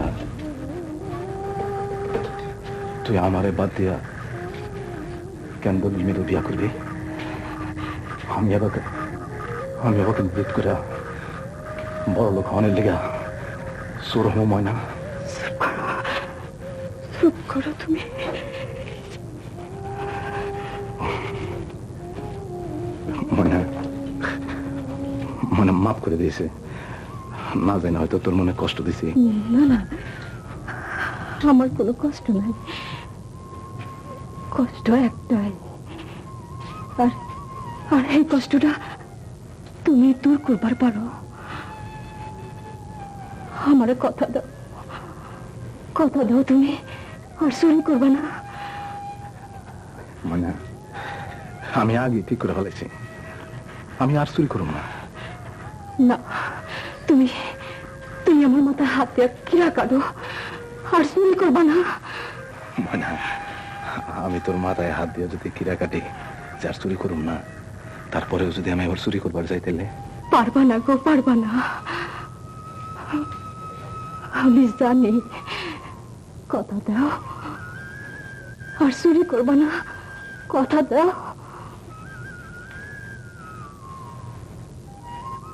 তুই আমারে বাদ দিয়া কেন বলবি মেয়েদের বিয়া করবি আমি আবার বিট করে বড় লোক হওয়ানের লেগা চোর হম ময়না চুপ করো তুমি মনে মাফ করে দিয়েছে না জানি হয়তো তোর মনে কষ্ট দিছি না না আমার কোনো কষ্ট নাই কষ্ট একটাই আর আর এই কষ্টটা তুমি দূর করবার পারো আমারে কথা দাও তুমি আর চুরি করবে না মানে আমি আগে ঠিক করে ফেলেছি আমি আর চুরি করব না না তুমি আমার মাথায় হাত দিয়ে কিরা কাটো আর চুরি করবা না মানে আমি তোর মাথায় হাত দিয়ে যদি কিরা কাটি যার চুরি করুম না তারপরেও যদি আমি আবার চুরি করবার যাই তাহলে পারবা না গো পারবা না আমি জানি কথা দাও আর চুরি করবা না কথা দাও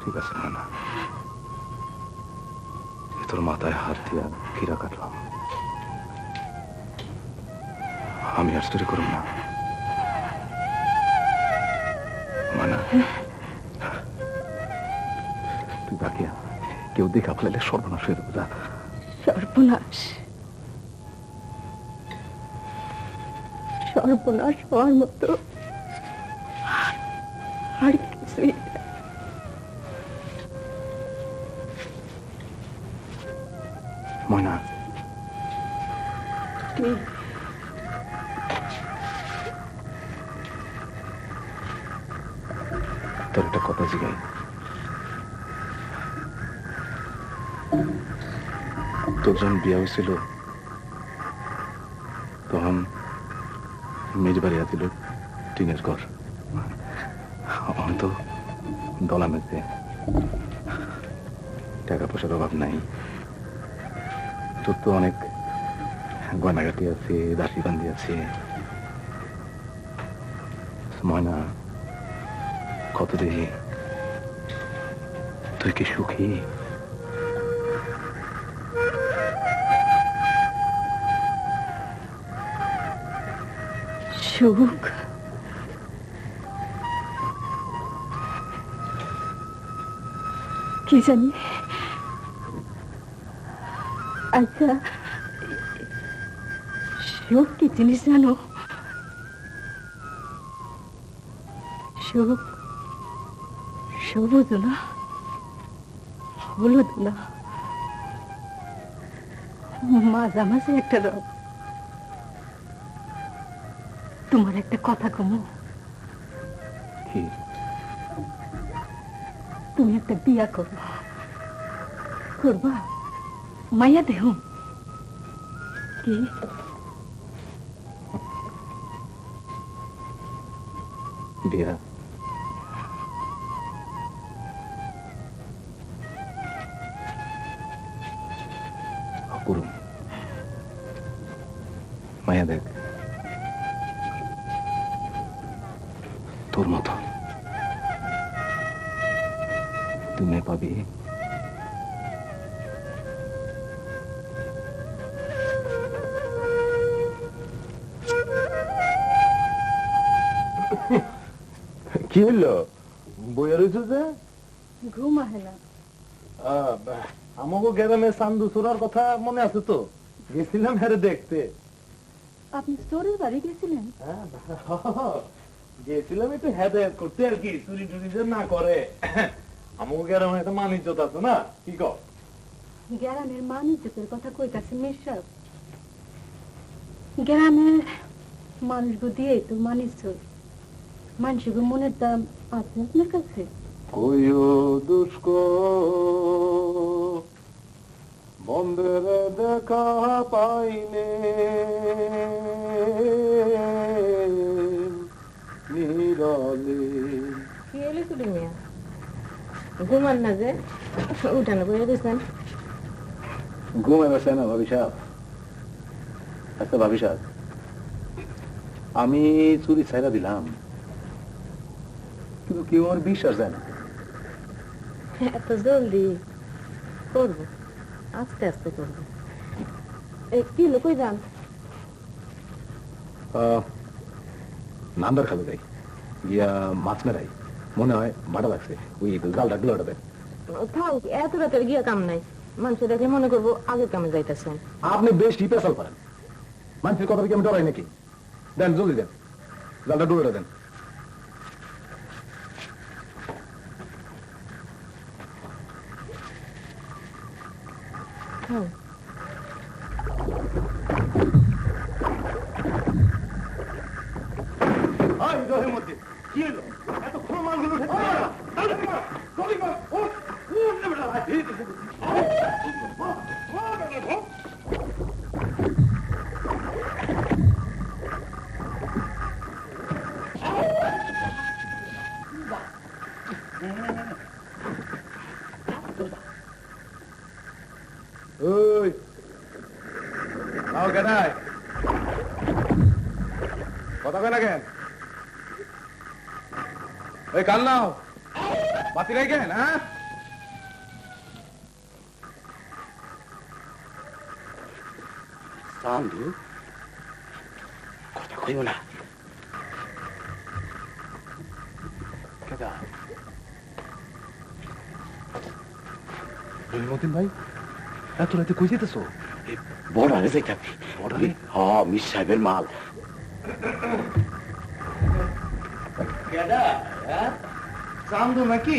ঠিক আছে না তোর মাথায় হাত দিয়া কিরা কাটলাম আমি আর চুরি করুম না মানা তুই বাকিয়া কেউ দেখা ফেলে সর্বনাশ হয়ে যাবে সর্বনাশ হওয়ার মতো আর কিছুই ময়না তোর একটা কথা জিগাই তোর যখন বিয়া হয়েছিল তখন মেজ বাড়ি আছিল টিনের ঘর এখন তো দলা মেঝে টাকা পয়সার অভাব নাই তোর তো অনেক গয়নাগাটি আছে দাসি বান্দি আছে ময়না কত দেখি তুই কি সুখী সুখ কি জানি আচ্ছা সুখ কি জিনিস জানো সুখ সবুজ না, হলুদ না, মাঝামাঝি একটা রং। তোমার একটা কথা কমু, কি? তুমি একটা বিয়া করো, করবা? মাইয়া দেহ কি? বিয়া? করুন। মায়া দেখ, তোর মতো তুই মেয়ে পাবি? কি হইলো? বইয়া রয়েছে যে ঘুম আহে না। আমাকে গ্রামে চান্দু চোরার কথা মনে আছে তো? গেছিলাম হেরে দেখতে। আপনি স্টোরের বাড়ি গেছিলেন? গেছিলাম একটু হেদায়ত করতে আর কি, চুরি টুরি যে না করে। আমাকে গ্রামে একটা মান ইজ্জত আছে না, কি কর? গ্রামের মান ইজ্জতের কথা কইতাছেন মির্জা? গ্রামের মানুষগুলো দিয়ে তো মান ইজ্জত, মানুষের মনের দাম আছে আপনার কাছে? কইও দুষ্ক বন্ধের দেখা পাইলে নিরলে। কি হলে তুলি মিয়া, ঘুমান না যে উঠানে বয়ে দিয়েছেন? ঘুমে বসে না ভাবি সাহেব। আচ্ছা ভাবি সাহেব, আমি চুরি ছাইরা দিলাম, কিন্তু কেউ আমার বিশ্বাস দেয় না। এত জলদি করবো, আস্তে আস্তে করবো। কি লোকই যান? নান্দার খাবে যাই, গিয়া মাছ মেরাই, মনে হয় ভাড়া লাগছে, ওই জালটা গুলো দেয়। থাক, এত রাতের গিয়া কাম নাই, মানুষ দেখে মনে করবো আগের কামে যাইতেছেন। আপনি বেশি পেশাল করেন, মানুষের কথা কি আমি ডরাই নাকি? দেন জলদি দেন, জালটা ডুবে দেন। হ্যাঁ, কি হলো? এতক্ষণ মালগুলো ওই কেনায় কথা কয় না কেন? ওই কাল নাও বাতি নাই কেন? হ্যাঁ, চান্দু, কথা কইও না। মতিন ভাই, এত রাতে কই যেতেছো? বর্ডারে যাইতাছি। বর্ডারে? হ্যাঁ, মিস সাহেবের মাল। চান্দু নাকি?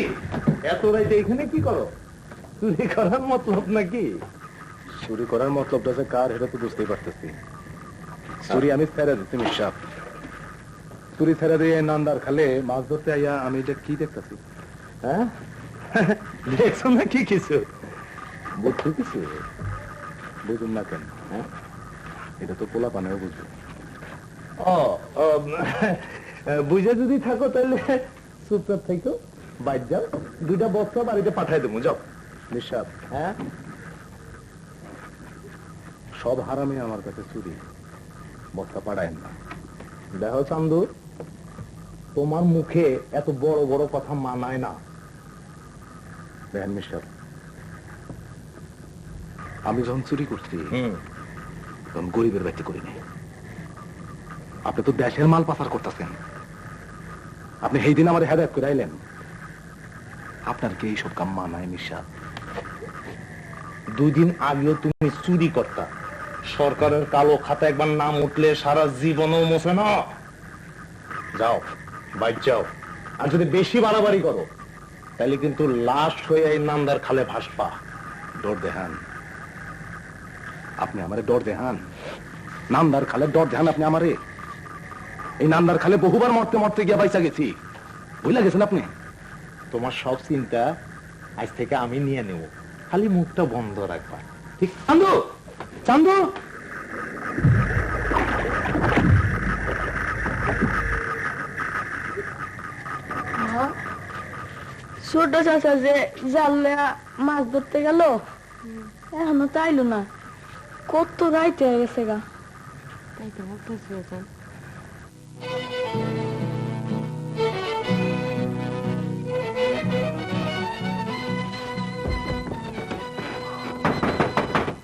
এত রাইতে এখানে কি করো? চুরি করার মতলব নাকি? চুরি করার মতলবটা যে কার, এটা তো বুঝতেই পারতেছি। চুরি আমি ফেরা দিচ্ছি মিশাপ, চুরি ফেরা দিয়ে নান্দার খালে মাছ ধরতে আইয়া আমি এটা কি দেখতেছি? হ্যাঁ, দেখছো নাকি কিছু? বুঝতে কিছু বুঝুন না কেন? হ্যাঁ, এটা তো পোলা পানেও বুঝবো। বুঝে যদি থাকো তাহলে চুপচাপ থাকো, বাইর যাও, 2টা বস্তা বাড়িতে পাঠাই দেবো, যাও। নিঃসাব, হ্যাঁ, সব হারামে আমার কাছে চুরি, বস্তা পাড়ায় না। দেখো চান্দু, তোমার মুখে এত বড় বড় কথা মানায় না। দেখেন মিস্টার, আমি যখন চুরি করছি তখন গরিবের ব্যক্তি করিনি। আপনি তো দেশের মাল পাচার করতেছেন, আপনি সেই দিন আমার হেদায়ত করে আইলেন। আপনার কি এইসব কাম মানায় নিঃসাব? 2 দিন আগেও তুমি চুরি করতা, সরকারের কালো খাতা একবার নাম উঠলে সারা জীবনও মোছে না। যাও, বাইর যাও, আর যদি বেশি বাড়াবাড়ি করো তাইলে কিন্তু লাশ হয়ে এই নান্দার খালে ভাসপা। ডর দেহান আপনি আমারে, ডর দেহান নান্দার খালে, ডর দেহান আপনি আমারে। এই নান্দার খালে বহুবার মরতে মরতে গিয়া বাইচা গেছি, বুঝলা গেছেন আপনি। তোমার সব চিন্তা আজ থেকে আমি নিয়ে নেব, খালি মুখটা বন্ধ রাখবা, ঠিক? চান্দু, চান্দু, ছোট চাচা যে জানলে মাছ ধরতে গেল, এখনো তাইলো না, কত রাইতে হয়ে গেছে গা। তাই তো বলতেছি বাজান।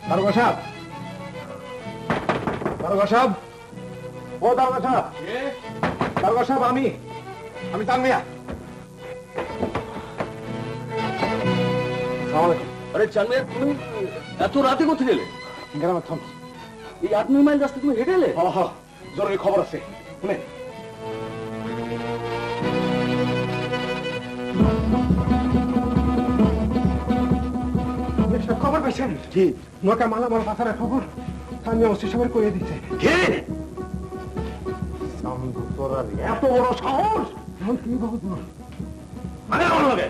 দারোগা সাহেব, দারোগা সাহেব, ও দারোগা সাহেব, দারোগা সাহেব, আমি চান মিয়া। আরে চানমিয়া, তুমি এত রাতে কোথায় গেলে? গ্রামে থাম। এই 8-9 মাইল রাস্তা তুমি হেঁটে এলে? জরুরি খবর আছে, শুনে। খবর পাইছেন? কি? নৌকা মালামাল পাথারের খবর স্থানীয় ওসি সাহেব কইয়ে দিচ্ছে। কে? এত বড় সাহস! এখন কি বলবো? মানে আমার লগে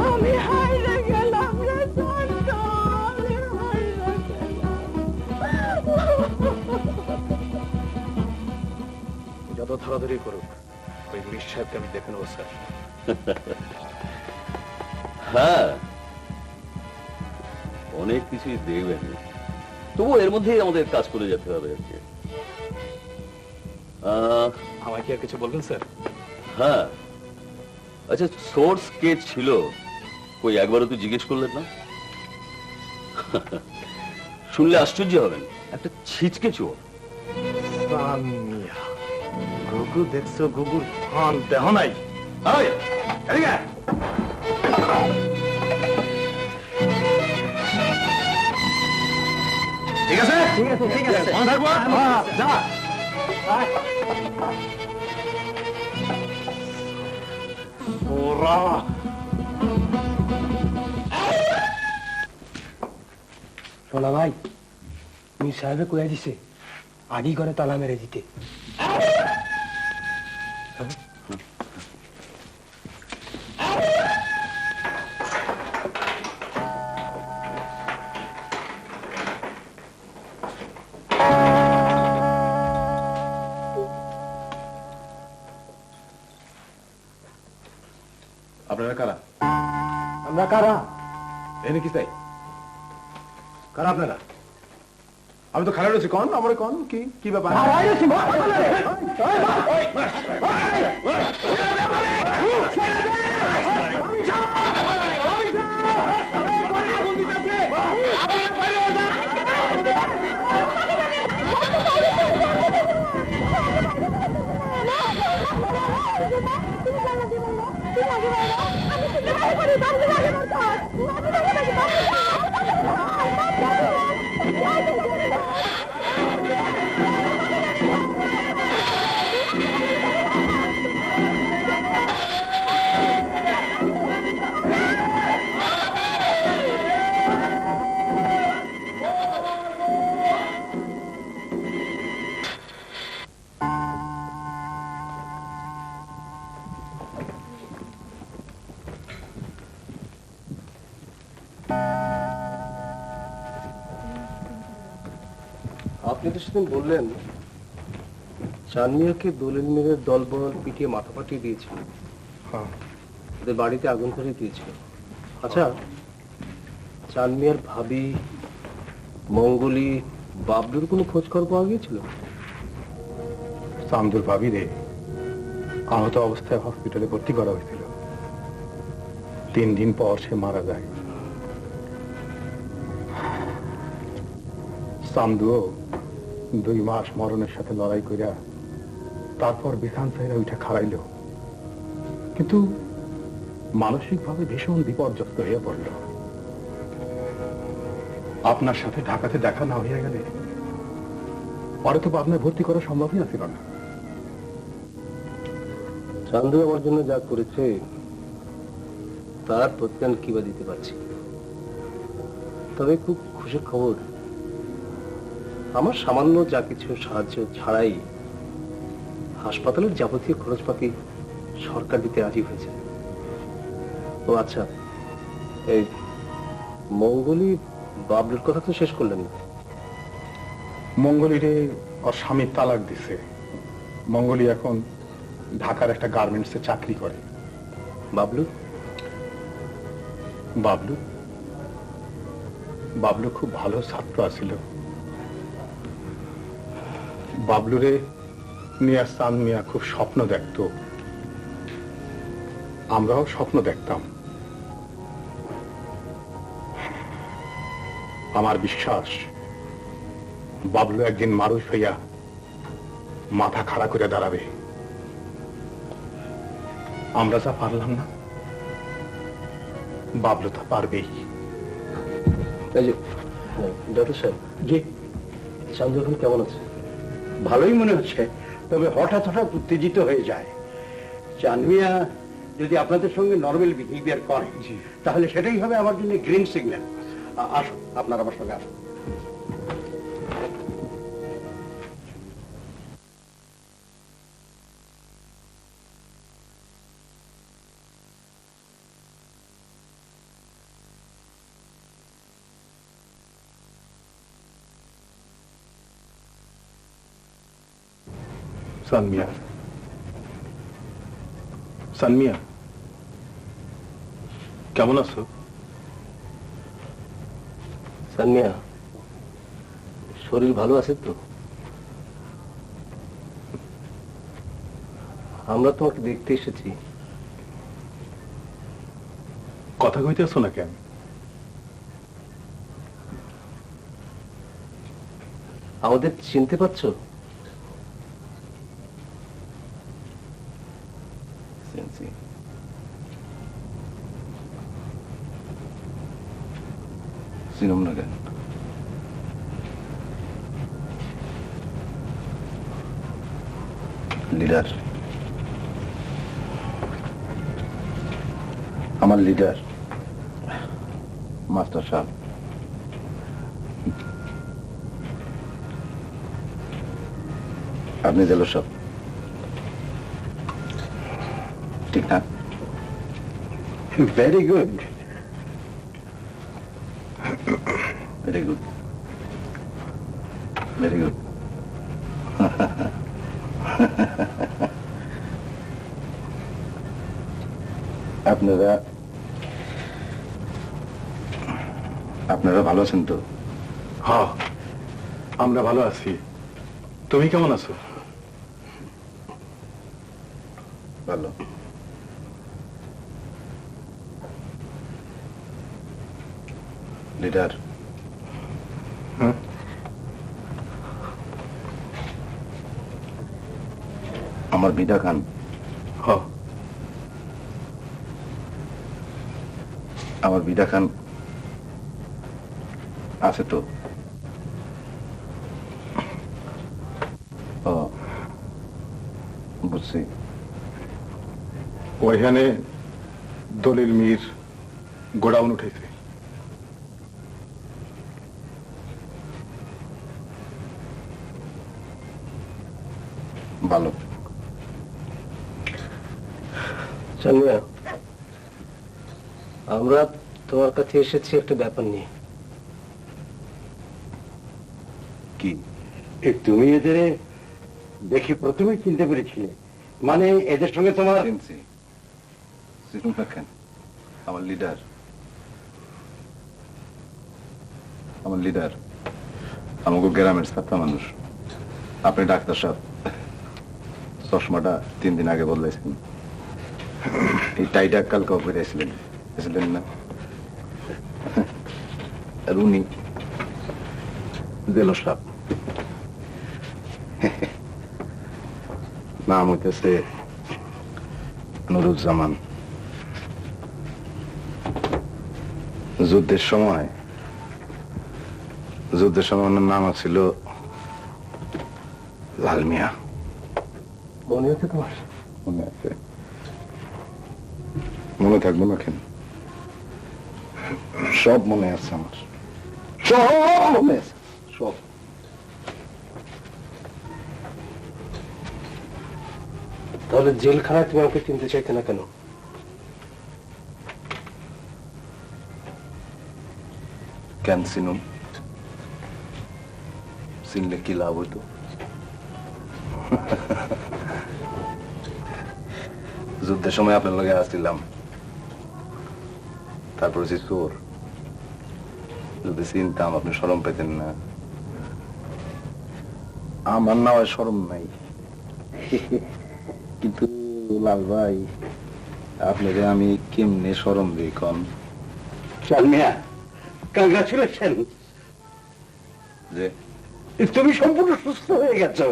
আমি হাইরে গেলাম রে চন্দ, আমি হাইরে গেলাম। যত ধরাধরি করুক, ওই মিস সাহেবকে আমি দেখে নেবো স্যার। হ্যাঁ, অনেক কিছুই দেখবেন, তবু এর মধ্যেই আমাদের কাজ করে যেতে হবে আর কি। আমাকে আর কিছু বলবেন স্যার? হ্যাঁ, আচ্ছা, সোর্স কে ছিল কই একবারও তো জিজ্ঞেস করলেন না? শুনলে আশ্চর্য হবেন, একটা ছিচকে চোর। গুগু দেখছো, গুগুর ফান দেহ নাই। ঠিক আছে, ঠিক আছে, ঠিক আছে, মনে থাকবো। যা ওরা শোনা ভাই, মির সাহেবে কইয়া দিছে আগেই করে তালা মেরে দিতে। আপনারা কারা? আমরা কারা? এনে কি চাই? কারা আপনারা? আমি তো খারাপ রয়েছি, কন আমার, কন কি কি ব্যাপার? আপনি তো সেদিন বললেন চানমিয়াকে দলিল মেরে দলবল পিটিয়ে মাথা ফাটিয়ে দিয়েছিল, ওদের বাড়িতে আগুন ধরে দিয়েছিল। আচ্ছা, চানমিয়ার ভাবি, মঙ্গলি, বাবলুর কোনো খোঁজ খবর পাওয়া গিয়েছিল? চান্দুর ভাবি রে আহত অবস্থায় হসপিটালে ভর্তি করা হয়েছিল। 3 দিন পর সে মারা যায়। চান্দুও 2 মাস মরণের সাথে লড়াই করিয়া তারপর বিছান ছেড়ে উঠে খাড়াইল, কিন্তু মানসিকভাবে ভীষণ বিপর্যস্ত হয়ে পড়ল। আপনার সাথে ঢাকাতে দেখা না হইয়া গেলে পরে তো আপনার ভর্তি করা সম্ভবই ছিল না। চান্দু আমার জন্য যা করেছে তার প্রতিদান কিবা দিতে পারছি, তবে খুব খুশির খবর, আমার সামান্য যা কিছু সাহায্য ছাড়াই হাসপাতালের যাবতীয় খরচপাতি সরকার দিতে রাজি হয়েছে। ও আচ্ছা, এই মঙ্গলি বাবলুর কথা তো শেষ করলেন না? মঙ্গলীরে ওর স্বামী তালাক দিছে। মঙ্গলী এখন ঢাকার একটা গার্মেন্টসে চাকরি করে। বাবলু? বাবলু বাবলু খুব ভালো ছাত্র আছিল। বাবলুরে নিয়ে চাঁদ মিয়া খুব স্বপ্ন দেখত, আমরাও স্বপ্ন দেখতাম। আমার বিশ্বাস বাবলু একদিন মানুষ হইয়া মাথা খাড়া করে দাঁড়াবে। আমরা যা পারলাম না, বাবলু তা পারবেই। এই যে ডক্টর সাহেব, জি, চান্দু এখন কেমন আছে? ভালোই মনে হচ্ছে, তবে হঠাৎ হঠাৎ উত্তেজিত হয়ে যায়। চানমিয়া যদি আপনাদের সঙ্গে নর্মাল বিহেভিয়ার করে তাহলে সেটাই হবে আমার জন্য গ্রিন সিগন্যাল। আসুন, আপনার আমার সঙ্গে আসুন। সানমিয়া, সানমিয়া, কেমন আছো? সানমিয়া, শরীর ভালো আছে তো? আমরা তোমাকে দেখতে এসেছি। কথা কইতেছো না কেন? আমাদের চিনতে পারছো? চিনম না কেন? লিডার, আমার লিডার মাস্টার সাহেব। আপনি জেলো সব ঠিক না? Very good, very good, very good. আপনারা ভালো আছেন তো? হ্যাঁ, আমরা ভালো আছি। তুমি কেমন আছো? ভালো। লিডার, হ্যাঁ, আমার বিদা খান হ্যাঁ, আমার বিদা খান আছে তো? ও বুঝছি। ওইখানে দলিল মির গোডাউন উঠেছে। ভালো। সানমিয়া, আমরা তোমার কাছে এসেছি একটা ব্যাপার নিয়ে। কি? তুমি এদের দেখি প্রথমেই চিনতে পেরেছিলে? মানে এদের সঙ্গে তোমার? চিনছি। চিনুন না কেন? আমার লিডার, আমার লিডার আমাকে গ্রামের ছাত্র মানুষ। আপনি ডাক্তার সাহেব, চশমাটা 3 দিন আগে বদলাইছেন। এই টাইটা কালকে ফিরেছিলেন না? আর উনি দিল সাহেব, নাম হইতেছে নুরুজ্জামান। যুদ্ধের সময় ওনার নাম ছিল লাল মিয়া মনে হচ্ছে তোমার? মনে আছে? মনে থাকবো না কেন? সব মনে আছে আমার, সব মনে আছে, সব। তাহলে জেলখানায় তুমি আমাকে চিনতে চাইতে না কেন? কেন চিনুম? চিনলে কি লাভ হইতো? যুদ্ধের সময় আপনার লগে আসছিলাম, তারপরে যে চোর, যদি চিনতাম আপনি শরম পেতেন না। আমার না হয় শরম নাই, কিন্তু লাল ভাই আপনাকে আমি কেমনে শরম দিই কন? চাল মিয়া, কংগ্রাচুলেশন, যে তুমি সম্পূর্ণ সুস্থ হয়ে গেছো।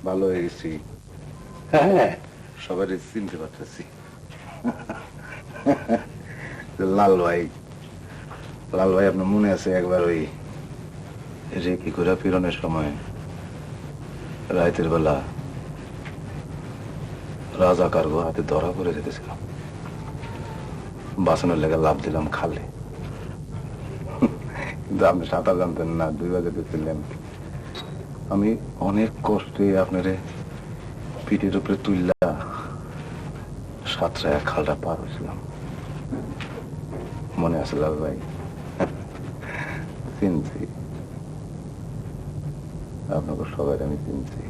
ভালো হয়ে গেছি, হ্যাঁ, সবাই চিনতে পারতেছি। লাল ভাই, লাল ভাই আপনার মনে আছে একবার ওই রেকি করে ফিরনের সময় রাতের বেলা রাজাকার হাতে ধরা করে যেতেছিলাম, বাসনের লেগে লাভ দিলাম খালে, কিন্তু আপনি সাঁতার জানতেন না, 2 বাজে ছিলেন। আমি অনেক কষ্টে আপনারে পিঠের উপরে তুললা সাঁতরা খালটা পার হয়েছিলাম, মনে আছে লাল ভাই? চিনছি আপনাকে, সবাই আমি চিনছি,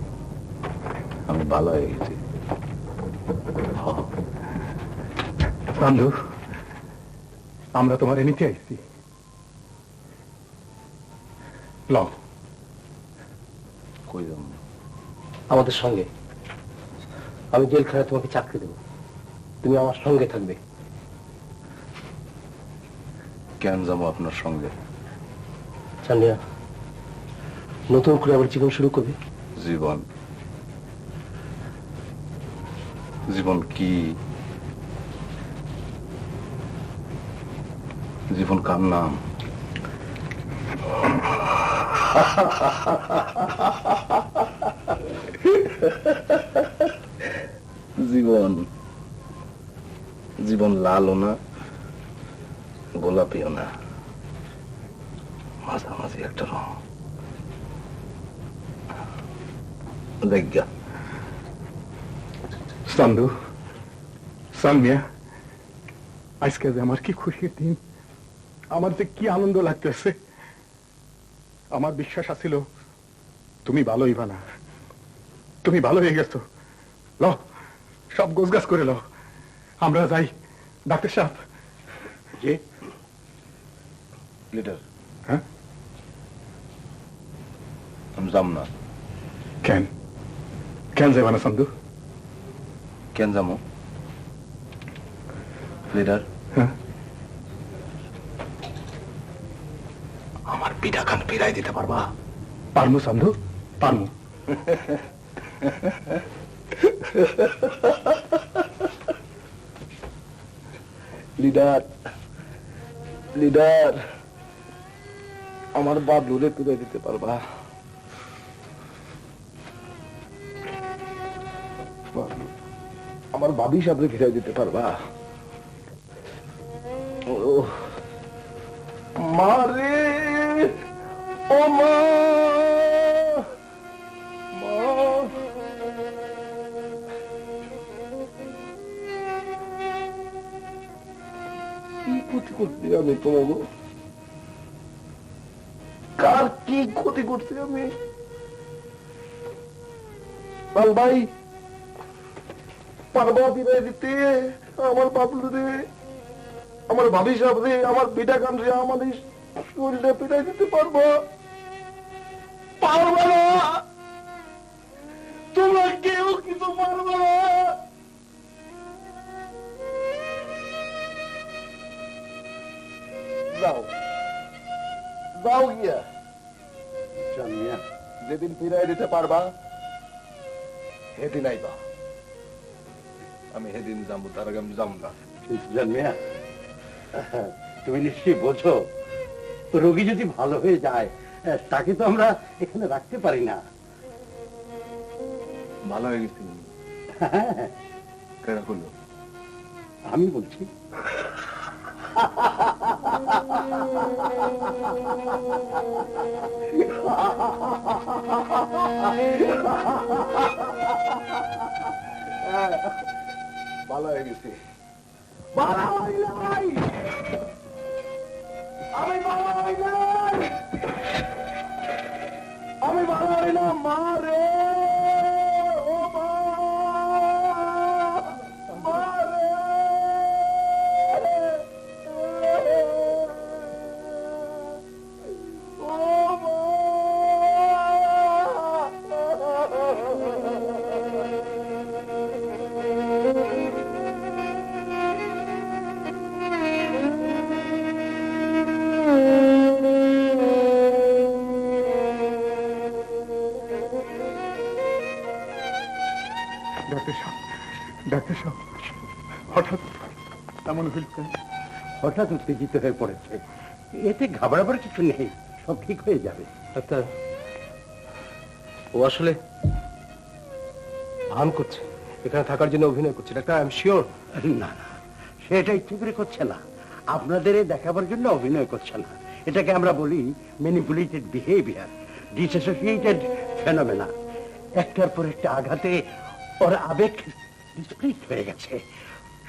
আমি ভালো হয়ে গেছি। বন্ধু, আমরা তোমার নিতে আইছি। লও, কই যাবো? আমাদের সঙ্গে। আমি জেলখানায় তোমাকে চাকরি দেবো, তুমি আমার সঙ্গে থাকবে। কেন যাবো আপনার সঙ্গে? চান্দিয়া, নতুন করে আবার জীবন শুরু করবে। জীবন? জীবন কি? জীবন কার নাম? জীবন, জীবন লালও না গোলাপিও না, মাঝামাঝি একটা রং। দেখা সান্দু, সালমিয়া, আজকে যে আমার কি খুশির দিন, আমার যে কি আনন্দ লাগতেছে। আমার বিশ্বাস আছিল তুমি ভালো হইবা না, তুমি ভালো হয়ে গেছো। ল, সব গোছগাছ করে লো, আমরা যাই। ডাক্তার সাহেব। যে লিডার, হ্যাঁ, আমি যাম না। কেন কেন যাইবা না সান্দু? কেন যাবো লিডার? হ্যাঁ, আমার পিঠা খান ফিরাই দিতে পারবা? পারমু সান্ধু, পারমু। লিডার, লিডার, আমার বাবলুরে ফিরাই দিতে পারবা? বাবলু, আমার বাবি সাবরে ফিরাই দিতে পারবা? ও মারে, ও মা, মা, কি ক্ষতি করছি আমি তোমাকে? কার কি ক্ষতি করছি আমি? লাল ভাই, পারবা ফিরাই দিতে আমার বাবলু রে, আমার ভাবি সাহেব রে, আমার পিঠা খান রে, আমার শরীরে ফিরাই দিতে পারবো? পারবা না, তোমরা কেউ কিছু পারবা না। যাও, যাও গিয়া, চাল মিয়া, যেদিন ফিরাই দিতে পারবা সেদিন আইবা, আমি সেদিন যাবো, তার আগে আমি যাবো না। কিন্তু চাল মিয়া, তুমি নিশ্চয়ই বোঝো, রোগী যদি ভালো হয়ে যায় তাকে তো আমরা এখানে রাখতে পারি না। ভালো হয়ে গেছে কেডা করলো? আমি বলছি। ভালো হয়ে গেছে। আমি ভালো হইলাম মা রে, ও মা, মা রে। ডাক্তার সাহেব হঠাৎ এমন হইল কেন? হঠাৎ উত্তেজিত হয়ে পড়েছে, এতে ঘাবড়াবার কিছু নেই, সব ঠিক হয়ে যাবে। ডাক্তার, ও আসলে ভান করছে, এখানে থাকার জন্য অভিনয় করছে। Doctor, I am sure. না না, সেটা ইচ্ছে করে করছে না, আপনাদের দেখাবার জন্য অভিনয় করছে না। এটাকে আমরা বলি ম্যানিপুলেটেড বিহেভিয়ার, ডিসঅ্যাসোসিয়েটেড ফেনোমেনা। একটার পর একটা আঘাতে ওর আবেগ ডিসপ্লিট হয়ে গেছে,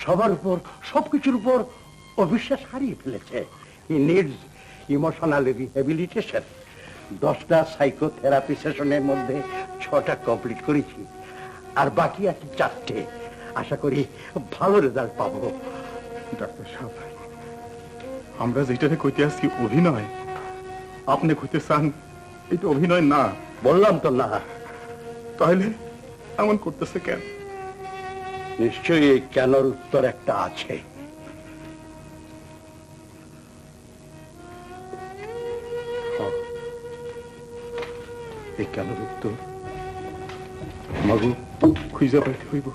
সবার উপর, সবকিছুর উপর অবিশ্বাস হারিয়ে ফেলেছে। হি নিডস ইমোশনাল রিহ্যাবিলিটেশন। 10টা সাইকোথেরাপি সেশনের মধ্যে 6টা কমপ্লিট করেছি, আর বাকি আছে 4টে। আশা করি ভালো রেজাল্ট পাবো। ডাক্তার সাহেব, আমরা যেটাকে কইতে আসছি অভিনয়, আপনি কইতে চান এটা অভিনয় না? বললাম তো না। তাহলে এমন করতেছে কেন? নিশ্চয়ই এই কেনর উত্তর একটা আছে। এই কেনর উত্তর মাগু খুঁজে পাইতে হইব।